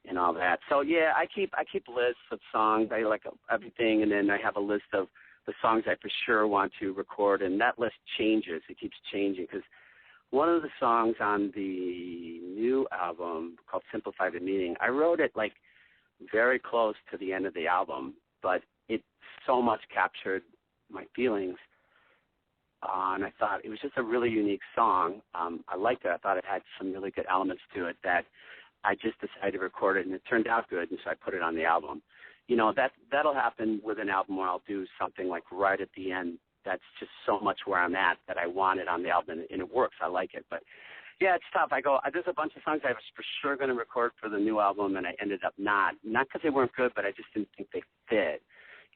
[SPEAKER 2] and all that. So, yeah, I keep lists of songs. I like everything, and then I have a list of the songs I for sure want to record, and that list changes. It keeps changing, because one of the songs on the new album called Simplify the Meaning, I wrote it like very close to the end of the album, but it so much captured my feelings, and I thought it was just a really unique song. I liked it. I thought it had some really good elements to it that I just decided to record it, and it turned out good, and so I put it on the album. You know, that'll happen with an album where I'll do something like right at the end that's just so much where I'm at that I want it on the album, and it works. I like it. But, yeah, it's tough. There's a bunch of songs I was for sure going to record for the new album, and I ended up not because they weren't good, but I just didn't think they fit,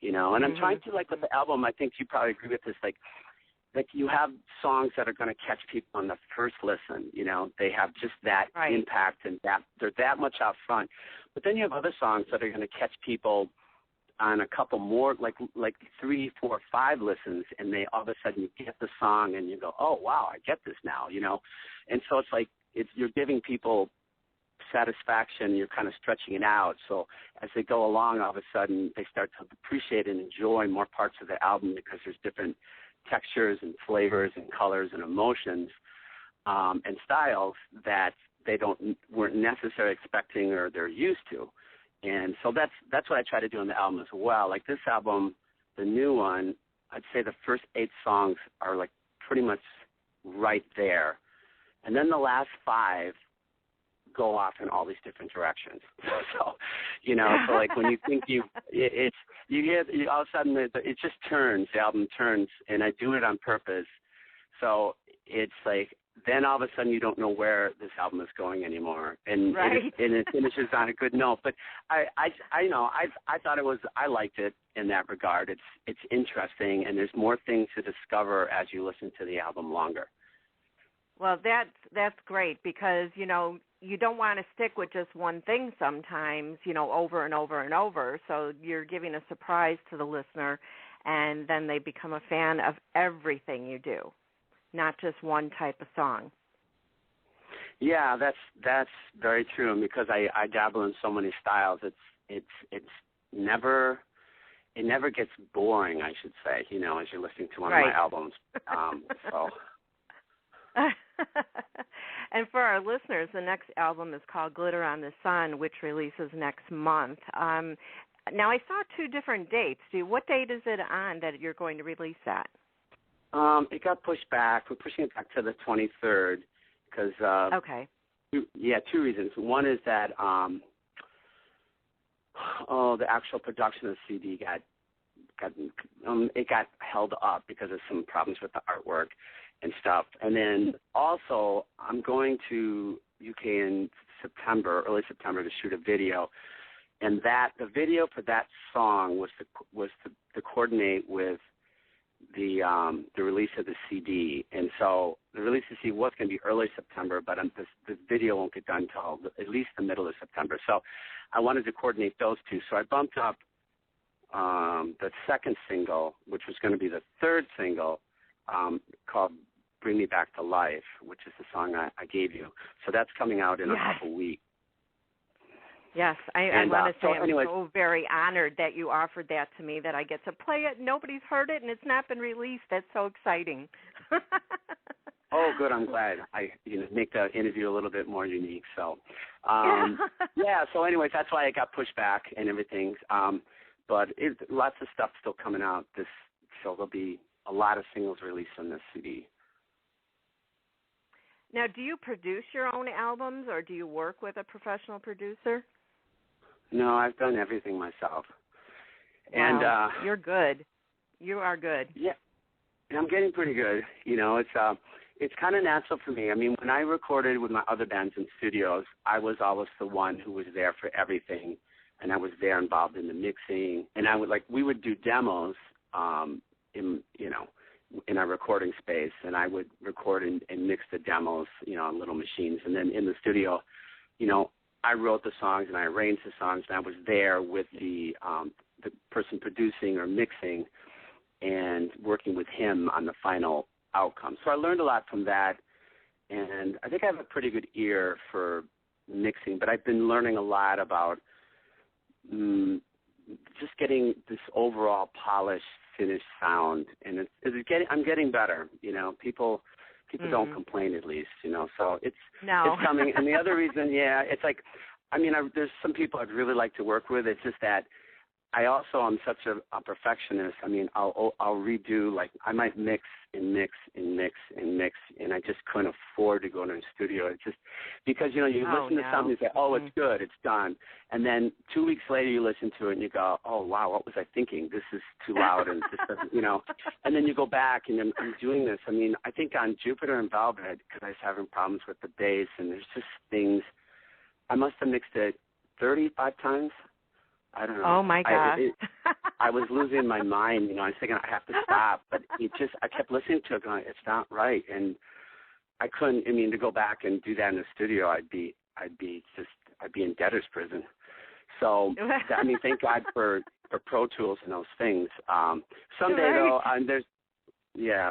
[SPEAKER 2] you know. And I'm trying to, like, with the album, I think you probably agree with this, like you have songs that are going to catch people on the first listen, you know. They have just that impact, and that they're that much out front. But then you have other songs that are going to catch people on a couple more, like 3, 4, 5 listens, and they all of a sudden you get the song and you go, oh, wow, I get this now, you know. And so it's like you're giving people satisfaction, you're kind of stretching it out. So as they go along, all of a sudden they start to appreciate and enjoy more parts of the album, because there's different textures and flavors and colors and emotions and styles that they weren't necessarily expecting or they're used to. And so that's what I try to do on the album as well. Like this album, the new one, I'd say the first 8 songs are like pretty much right there. And then the last 5 go off in all these different directions. So, you know, so like when you think all of a sudden it just turns, the album turns, and I do it on purpose. So it's like, then all of a sudden you don't know where this album is going anymore, and it finishes on a good note. But I thought I liked it in that regard. It's interesting, and there's more things to discover as you listen to the album longer.
[SPEAKER 1] Well, that's great, because, you know, you don't want to stick with just one thing sometimes, you know, over and over and over. So you're giving a surprise to the listener, and then they become a fan of everything you do, not just one type of song.
[SPEAKER 2] Yeah, that's very true. And because I dabble in so many styles, it never gets boring, I should say, you know, as you're listening to one of my albums. So.
[SPEAKER 1] And for our listeners, the next album is called Glitter on the Sun, which releases next month. Now, I saw 2 different dates. What date is it on that you're going to release that?
[SPEAKER 2] It got pushed back. We're pushing it back to the 23rd because, 2 reasons. One is that, the actual production of the CD got held up because of some problems with the artwork and stuff. And then also I'm going to UK in early September, to shoot a video. And the video for that song was to coordinate with the release of the CD. And so the release of the CD was going to be early September, but the video won't get done until at least the middle of September. So I wanted to coordinate those 2. So I bumped up the second single, which was going to be the 3rd single, called Bring Me Back to Life, which is the song I gave you. So that's coming out in a couple weeks.
[SPEAKER 1] Yes, I want to say I'm
[SPEAKER 2] anyways,
[SPEAKER 1] so very honored that you offered that to me, that I get to play it. Nobody's heard it, and it's not been released. That's so exciting.
[SPEAKER 2] Oh, good. I'm glad. I make the interview a little bit more unique. So, yeah. So, anyways, that's why it got pushed back and everything. But lots of stuff still coming out. So there'll be a lot of singles released on this CD.
[SPEAKER 1] Now, do you produce your own albums, or do you work with a professional producer?
[SPEAKER 2] No, I've done everything myself.
[SPEAKER 1] Wow.
[SPEAKER 2] And
[SPEAKER 1] you're good. You are good.
[SPEAKER 2] Yeah, and I'm getting pretty good. It's kind of natural for me. I mean, when I recorded with my other bands in studios, I was always the one who was there for everything, and I was there involved in the mixing. And we would do demos, in our recording space, and I would record and mix the demos, on little machines. And then in the studio, I wrote the songs and I arranged the songs, and I was there with the person producing or mixing and working with him on the final outcome. So I learned a lot from that, and I think I have a pretty good ear for mixing, but I've been learning a lot about just getting this overall polished, finished sound, and I'm getting better. People don't complain, at least, so it's coming. And the other reason, it's like, there's some people I'd really like to work with. It's just that I also am such a perfectionist. I'll redo, I might mix and mix and mix and mix, and I just couldn't afford to go to the studio. It's just because, you listen to something and say, oh, it's good, it's done. And then 2 weeks later you listen to it and you go, oh, wow, what was I thinking? This is too loud and this doesn't, And then you go back and I'm doing this. I think on Jupiter and Velvet, because I was having problems with the bass, and there's just things, I must have mixed it 35 times. I don't know.
[SPEAKER 1] Oh, my God.
[SPEAKER 2] I was losing my mind. I was thinking I have to stop. But I kept listening to it going, it's not right. And I couldn't, to go back and do that in the studio, I'd be in debtor's prison. So, thank God for Pro Tools and those things. Someday, though,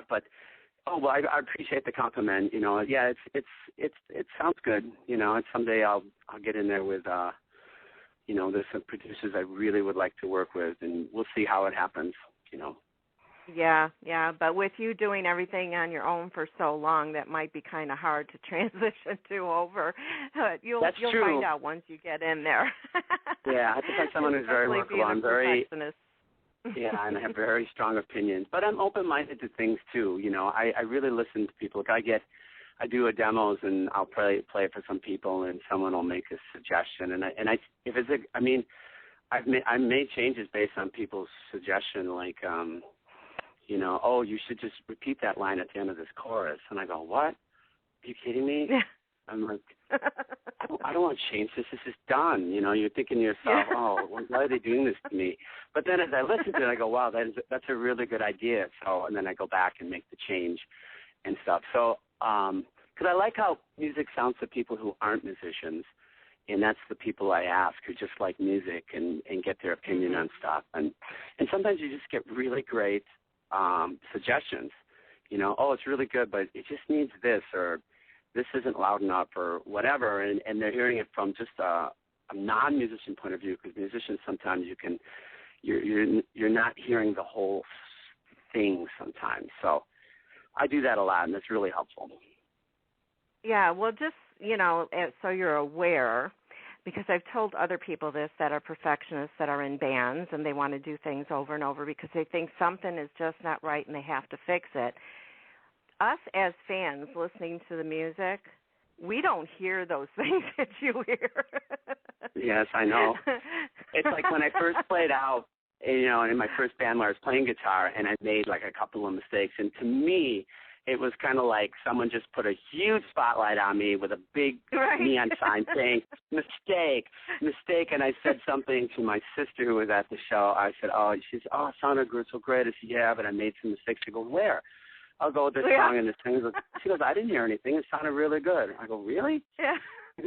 [SPEAKER 2] but, I appreciate the compliment. It sounds good. And someday I'll get in there with, there's some producers I really would like to work with, and we'll see how it happens,
[SPEAKER 1] Yeah, but with you doing everything on your own for so long, that might be kind of hard to transition to over. You'll find out once you get in there.
[SPEAKER 2] Yeah, I think I'm someone who's very workable. I'm very
[SPEAKER 1] perfectionist.
[SPEAKER 2] Yeah, and I have very strong opinions, but I'm open-minded to things too. I really listen to people. I do demos, and I'll play it for some people, and someone will make a suggestion, I've made changes based on people's suggestion, like oh, you should just repeat that line at the end of this chorus, and I go, what? Are you kidding me?
[SPEAKER 1] Yeah.
[SPEAKER 2] I'm like, I don't want to change this. This is done. You're thinking to yourself, oh, why are they doing this to me? But then as I listen to it, I go, wow, that's a really good idea. So, and then I go back and make the change and stuff. So, because I like how music sounds to people who aren't musicians, and that's the people I ask who just like music and get their opinion on stuff. And sometimes you just get really great suggestions. Oh, it's really good, but it just needs this, or this isn't loud enough, or whatever. And they're hearing it from just a non-musician point of view, because musicians sometimes you're not hearing the whole thing sometimes. So I do that a lot, and it's really helpful.
[SPEAKER 1] Yeah, well, just, so you're aware, because I've told other people this that are perfectionists that are in bands, and they want to do things over and over because they think something is just not right and they have to fix it. Us as fans listening to the music, we don't hear those things that you hear.
[SPEAKER 2] Yes, I know. It's like when I first played out, in my first band where I was playing guitar, and I made a couple of mistakes, and to me, it was kind of like someone just put a huge spotlight on me with a big neon sign saying, mistake. And I said something to my sister who was at the show. I said, she said, it sounded so great. I said, yeah, but I made some mistakes. She goes, where? I'll go with this song and this thing. She goes, I didn't hear anything. It sounded really good. I go, really?
[SPEAKER 1] Yeah.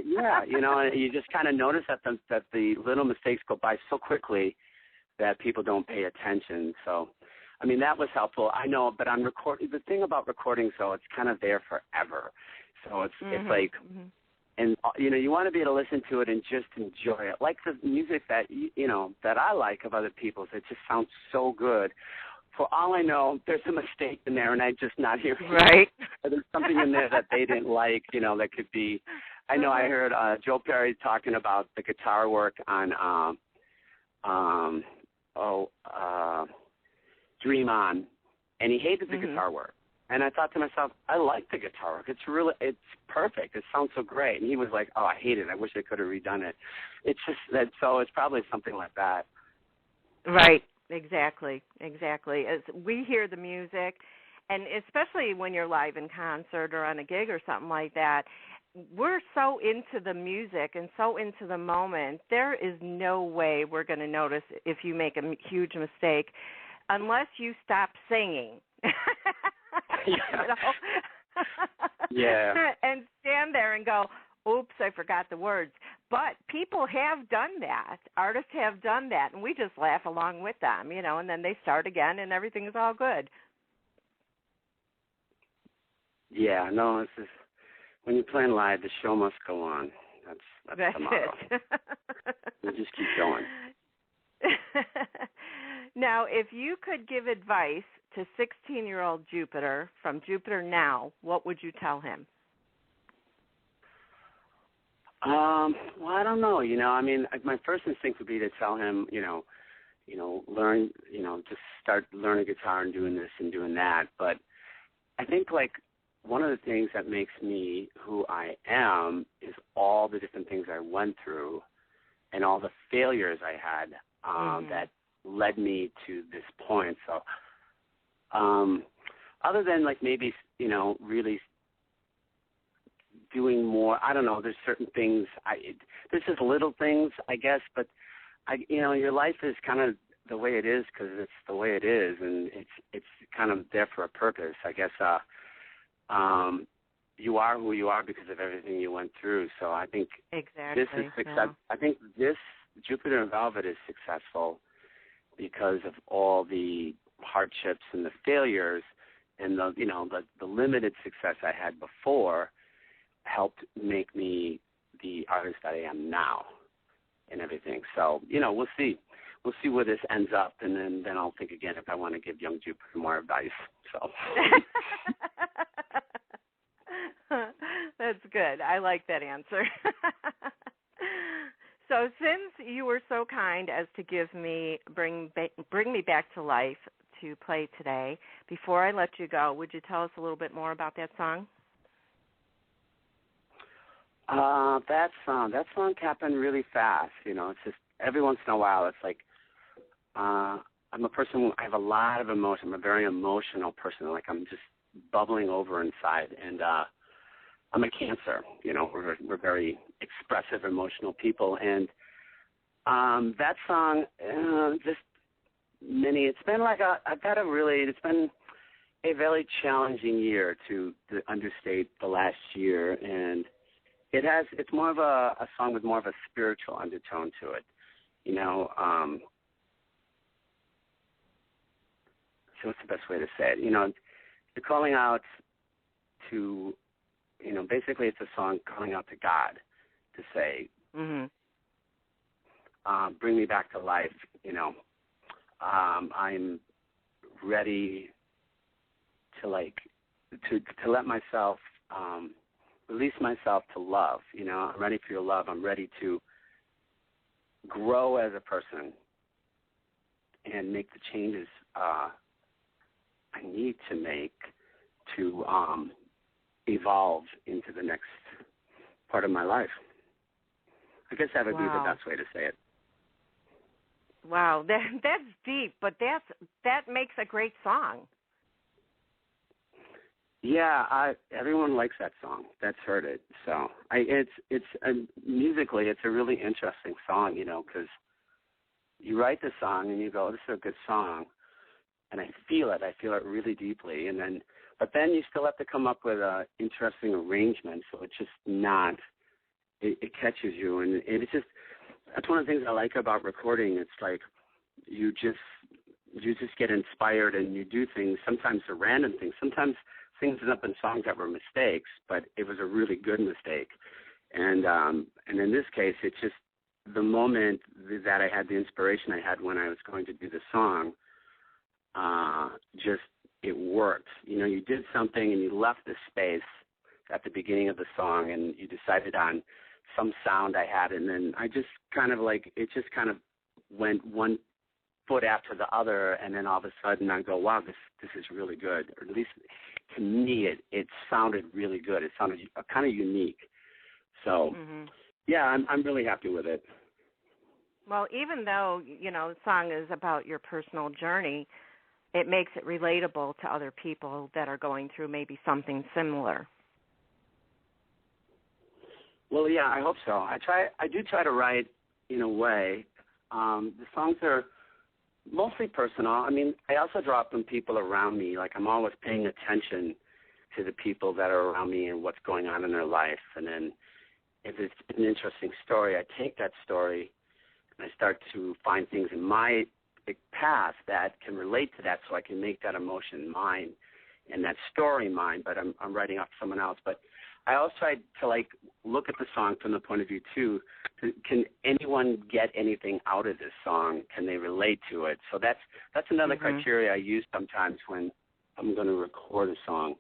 [SPEAKER 2] Yeah, and you just kind of notice that the little mistakes go by so quickly that people don't pay attention. So, that was helpful. I know, but on recording, the thing about recording, so it's kind of there forever. So it's like, And you want to be able to listen to it and just enjoy it, like the music that that I like of other people's. It just sounds so good. For all I know, there's a mistake in there, and I'm just not hearing
[SPEAKER 1] right.
[SPEAKER 2] it. Or there's something in there that they didn't like, that could be. I know I heard Joe Perry talking about the guitar work on Dream On, and he hated the guitar work. And I thought to myself, I like the guitar work. It's perfect. It sounds so great. And he was like, oh, I hate it. I wish I could have redone it. It's just that, so it's probably something like that.
[SPEAKER 1] Right. Exactly. As we hear the music, and especially when you're live in concert or on a gig or something like that, we're so into the music and so into the moment, there is no way we're going to notice if you make a huge mistake unless you stop singing.
[SPEAKER 2] Yeah.
[SPEAKER 1] And stand there and go, oops, I forgot the words. But people have done that. Artists have done that, and we just laugh along with them, and then they start again, and everything's all good.
[SPEAKER 2] Yeah, no, it's just, when you're playing live, the show must go on. That's the motto.
[SPEAKER 1] It.
[SPEAKER 2] You just keep going.
[SPEAKER 1] Now, if you could give advice to 16-year-old Jupiter from Jupiter now, what would you tell him?
[SPEAKER 2] Well, I don't know. My first instinct would be to tell him, learn, just start learning guitar and doing this and doing that. But I think, one of the things that makes me who I am is all the different things I went through and all the failures I had that led me to this point. So other than, maybe, really doing more, I don't know, there's certain things, there's just little things, I guess, but, your life is kind of the way it is because it's the way it is, and it's kind of there for a purpose. I guess you are who you are because of everything you went through. So I think this is success. Yeah. I think this Jupiter and Velvet is successful because of all the hardships and the failures and the limited success I had before helped make me the artist that I am now and everything. So, we'll see. We'll see where this ends up, and then I'll think again if I want to give young Jupiter more advice. So
[SPEAKER 1] That's good. I like that answer. So since you were so kind as to bring me back to life to play today, before I let you go, would you tell us a little bit more about that song?
[SPEAKER 2] That song happened really fast. It's just every once in a while. It's like I'm a person. I have a lot of emotion. I'm a very emotional person. I'm just bubbling over inside, and I'm a Cancer. We're very expressive, emotional people, and that song just It's been it's been a very challenging year to understate the last year, and it's more of a song with more of a spiritual undertone to it, so what's the best way to say it? You're calling out to, basically it's a song calling out to God to say, bring me back to life, I'm ready to let myself, release myself to love, I'm ready for your love. I'm ready to grow as a person and make the changes I need to make to evolve into the next part of my life. I guess that would be the best way to say it.
[SPEAKER 1] Wow, that's deep, but that makes a great song.
[SPEAKER 2] Yeah, everyone likes that song. That's heard it. So musically, it's a really interesting song, because you write the song and you go, "This is a good song," and I feel it really deeply, but then you still have to come up with an interesting arrangement, so it's just not. It catches you, and it's just. That's one of the things I like about recording. It's like you just get inspired and you do things. Sometimes they're random things. Sometimes things end up in songs that were mistakes, but it was a really good mistake. And in this case, it's just the moment that I had the inspiration I had when I was going to do the song, just it worked. You know, you did something and you left the space at the beginning of the song and you decided on some sound I had, and then I just kind of like, it just kind of went one foot after the other, and then all of a sudden I go, wow, this is really good. Or at least to me, it sounded really good. It sounded kind of unique. So, yeah, I'm really happy with it.
[SPEAKER 1] Well, even though, you know, the song is about your personal journey, it makes it relatable to other people that are going through maybe something similar.
[SPEAKER 2] Well, yeah, I hope so. I do try to write in a way. The songs are mostly personal. I mean, I also draw from people around me. Like, I'm always paying attention to the people that are around me and what's going on in their life. And then if it's an interesting story, I take that story and I start to find things in my past that can relate to that, so I can make that emotion mine and that story mine, but I'm writing off someone else. But I also try to, like, look at the song from the point of view, too. Can anyone get anything out of this song? Can they relate to it? So that's another criteria I use sometimes when I'm going to record a song.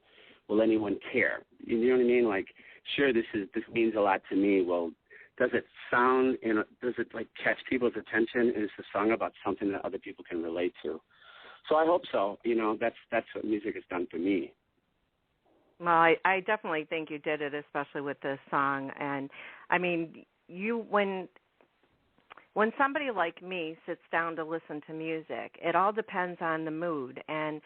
[SPEAKER 2] Will anyone care? You know what I mean? Like, sure, this means a lot to me. Well, does it sound, does it, like, catch people's attention? Is the song about something that other people can relate to? So I hope so. You know, that's what music has done for me.
[SPEAKER 1] Well, I definitely think you did it, especially with this song. And, I mean, when somebody like me sits down to listen to music, it all depends on the mood. And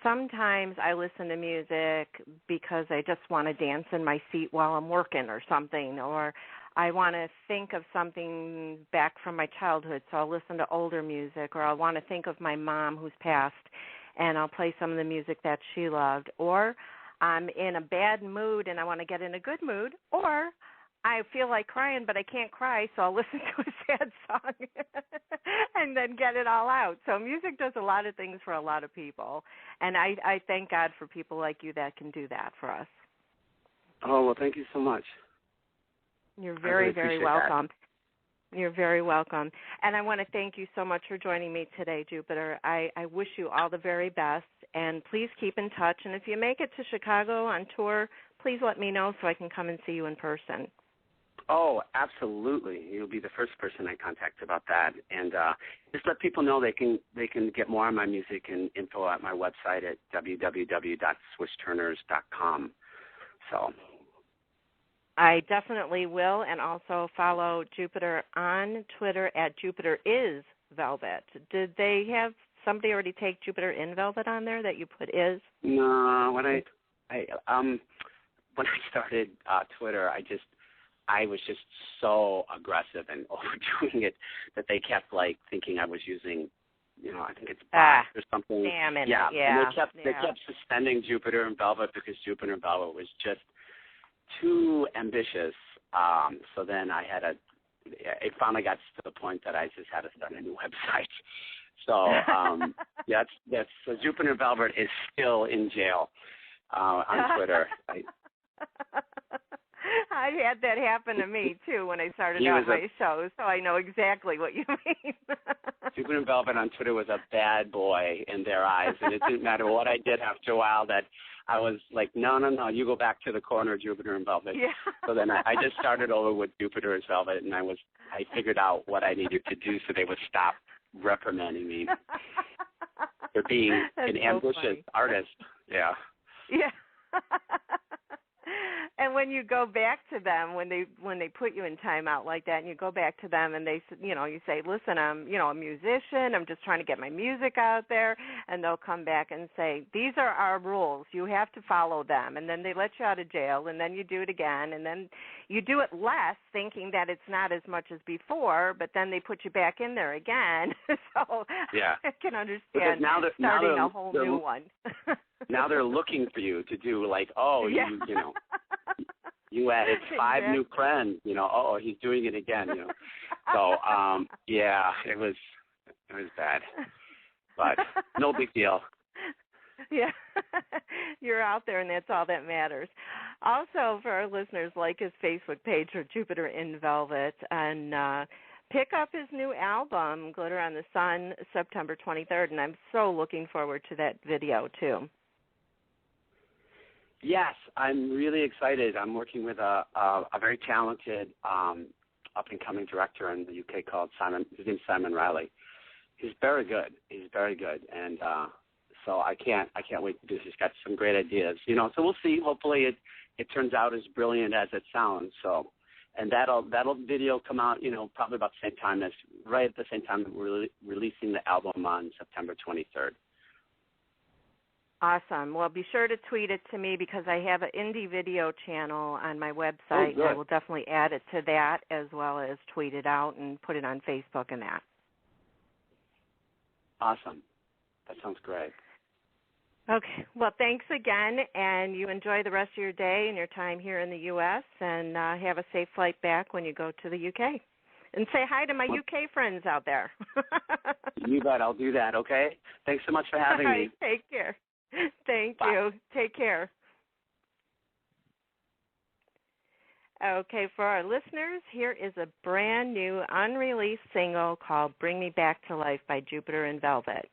[SPEAKER 1] sometimes I listen to music because I just want to dance in my seat while I'm working or something, or I want to think of something back from my childhood, so I'll listen to older music, or I want to think of my mom who's passed, and I'll play some of the music that she loved. Or I'm in a bad mood and I want to get in a good mood, or I feel like crying but I can't cry, so I'll listen to a sad song and then get it all out. So music does a lot of things for a lot of people, and I thank God for people like you that can do that for us.
[SPEAKER 2] Oh, well, thank you so much.
[SPEAKER 1] You're very, very welcome. You're very welcome. And I want to thank you so much for joining me today, Jupiter. I wish you all the very best, and please keep in touch. And if you make it to Chicago on tour, please let me know so I can come and see you in person.
[SPEAKER 2] Oh, absolutely. You'll be the first person I contact about that. And just let people know they can get more on my music and info at my website at www.swishturners.com. So
[SPEAKER 1] I definitely will, and also follow Jupiter on Twitter at JupiterIsVelvet. Did they have somebody already take Jupiter in Velvet on there that you put is?
[SPEAKER 2] No, when I started Twitter, I was just so aggressive and overdoing it that they kept, like, thinking I was using, you know, I think it's bots or something.
[SPEAKER 1] Damn it.
[SPEAKER 2] Yeah.
[SPEAKER 1] Yeah.
[SPEAKER 2] And they kept suspending Jupiter and Velvet because Jupiter and Velvet was just too ambitious. So then it finally got to the point that I just had to start a new website. So so Jupiter and Velvet is still in jail on Twitter.
[SPEAKER 1] I had that happen to me, too, when I started out my show, so I know exactly what you mean.
[SPEAKER 2] Jupiter and Velvet on Twitter was a bad boy in their eyes, and it didn't matter what I did after a while that I was like, no, you go back to the corner, Jupiter and Velvet.
[SPEAKER 1] Yeah.
[SPEAKER 2] So then I just started over with Jupiter as Velvet, and I figured out what I needed to do so they would stop reprimanding me for being an ambitious artist. Yeah.
[SPEAKER 1] Yeah. And when you go back to them, when they put you in timeout like that, and you go back to them, and they, you know, you say, listen, I'm, you know, a musician. I'm just trying to get my music out there, and they'll come back and say, these are our rules. You have to follow them. And then they let you out of jail, and then you do it again, and then you do it less, thinking that it's not as much as before, but then they put you back in there again. So yeah. I can understand starting a whole new one.
[SPEAKER 2] Now they're looking for you to do, like, you know. You added 5 new friends, you know. Oh, he's doing it again, you know. So, yeah, it was bad, but no big deal.
[SPEAKER 1] Yeah, you're out there, and that's all that matters. Also, for our listeners, like his Facebook page for Jupiter in Velvet, and pick up his new album, Glitter on the Sun, September 23rd, and I'm so looking forward to that video, too.
[SPEAKER 2] Yes, I'm really excited. I'm working with a very talented up-and-coming director in the UK called Simon. His name's Simon Riley. He's very good. And so I can't wait to do this. He's got some great ideas, So we'll see. Hopefully it turns out as brilliant as it sounds. So, and that'll video come out, probably about the same time right at the same time that we're releasing the album on September 23rd.
[SPEAKER 1] Awesome. Well, be sure to tweet it to me because I have an indie video channel on my website.
[SPEAKER 2] Oh, good.
[SPEAKER 1] I will definitely add it to that as well as tweet it out and put it on Facebook and that.
[SPEAKER 2] Awesome. That sounds great.
[SPEAKER 1] Okay. Well, thanks again, and you enjoy the rest of your day and your time here in the U.S., and have a safe flight back when you go to the U.K. And say hi to my UK friends out there.
[SPEAKER 2] You bet. I'll do that, okay? Thanks so much for having me.
[SPEAKER 1] Take care. Thank
[SPEAKER 2] Bye.
[SPEAKER 1] you. Take care. Okay, for our listeners, here is a brand new unreleased single called Bring Me Back to Life by Jupiter in Velvet.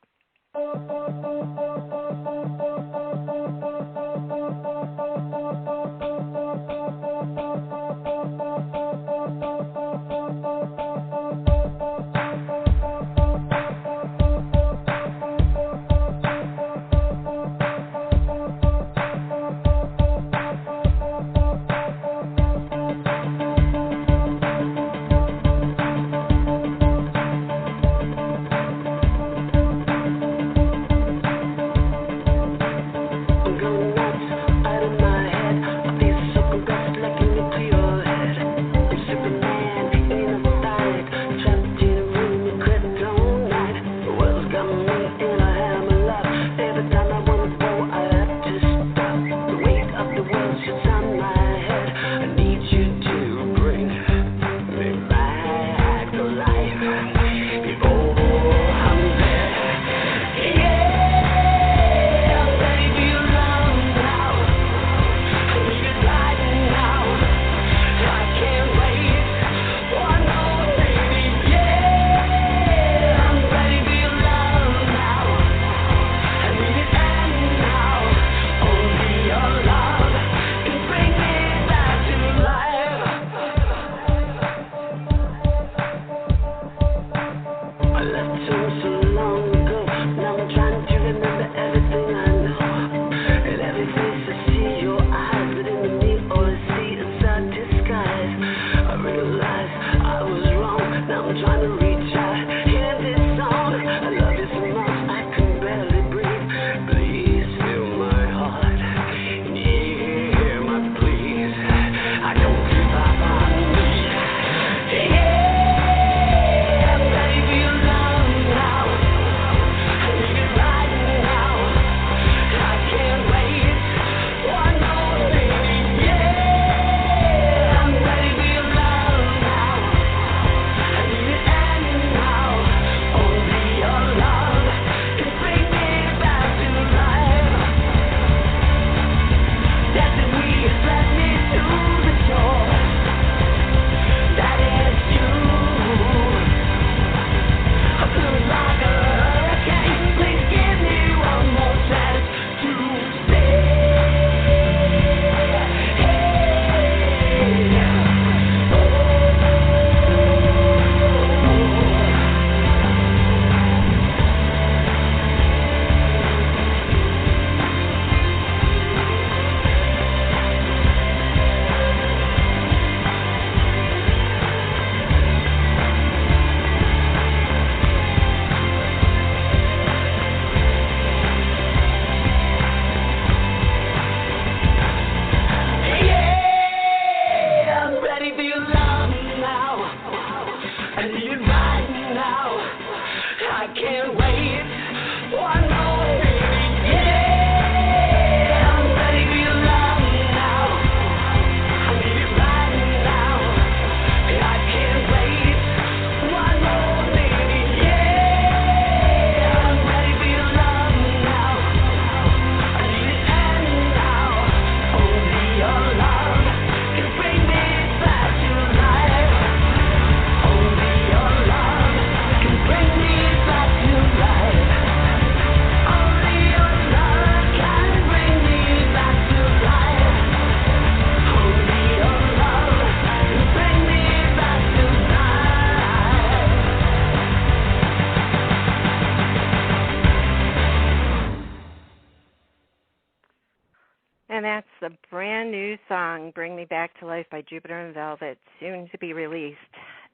[SPEAKER 1] a brand new song, Bring Me Back to Life by Jupiter and Velvet, soon to be released.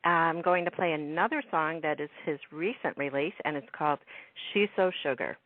[SPEAKER 1] I'm going to play another song that is his recent release, and it's called She's So Sugar.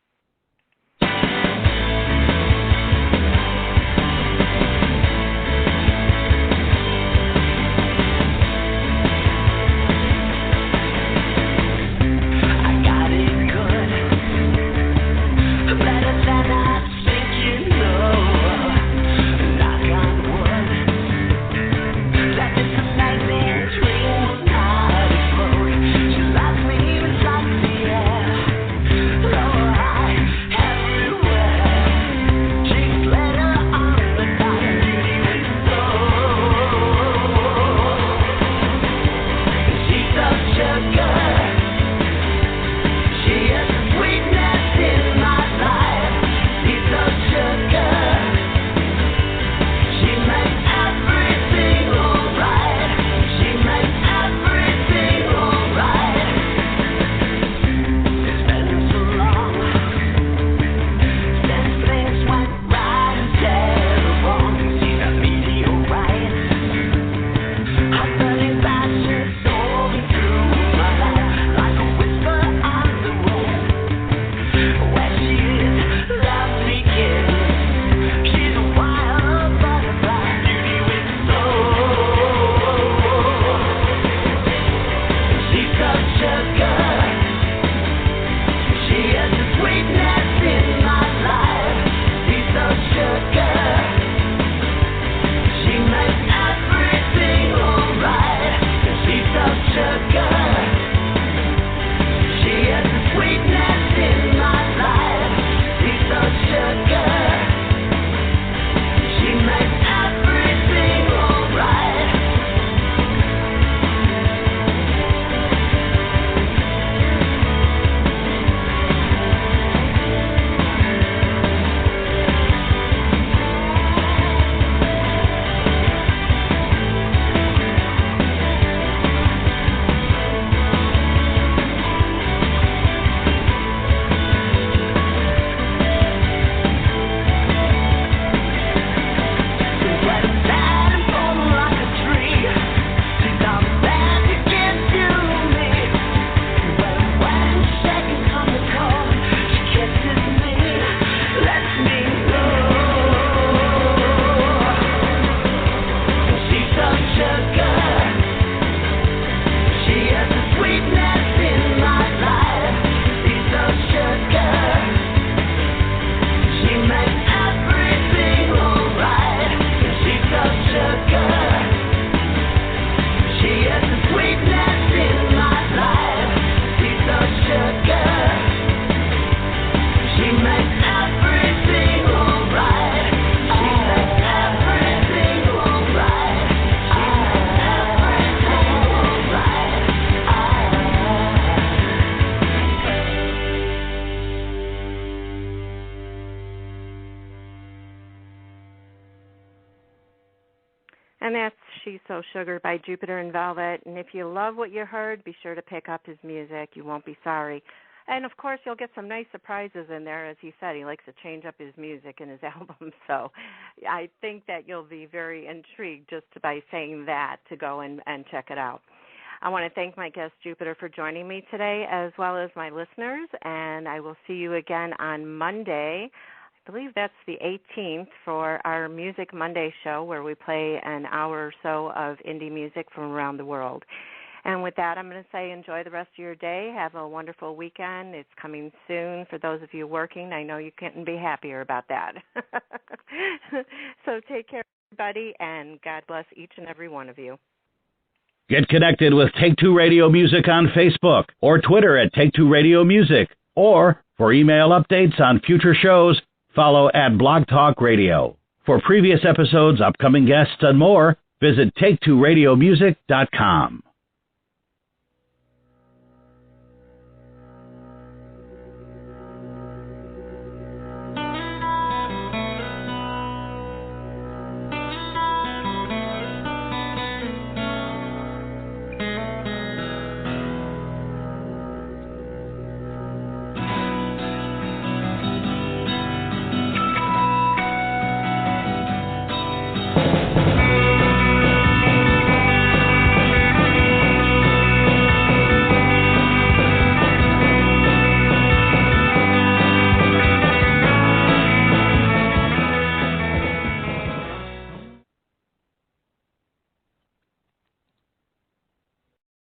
[SPEAKER 1] And that's She's So Sugar by Jupiter and Velvet. And if you love what you heard, be sure to pick up his music. You won't be sorry. And, of course, you'll get some nice surprises in there. As he said, he likes to change up his music and his albums. So I think that you'll be very intrigued just by saying that to go and check it out. I want to thank my guest, Jupiter, for joining me today, as well as my listeners. And I will see you again on Monday. I believe that's the 18th for our Music Monday show, where we play an hour or so of indie music from around the world. And with that, I'm going to say enjoy the rest of your day. Have a wonderful weekend. It's coming soon for those of you working. I know you couldn't be happier about that. So take care, everybody, and God bless each and every one of you.
[SPEAKER 3] Get connected with Take Two Radio Music on Facebook or Twitter at Take Two Radio Music. Or for email updates on future shows, follow at Blog Talk Radio. For previous episodes, upcoming guests, and more, visit TakeTwoRadioMusic.com.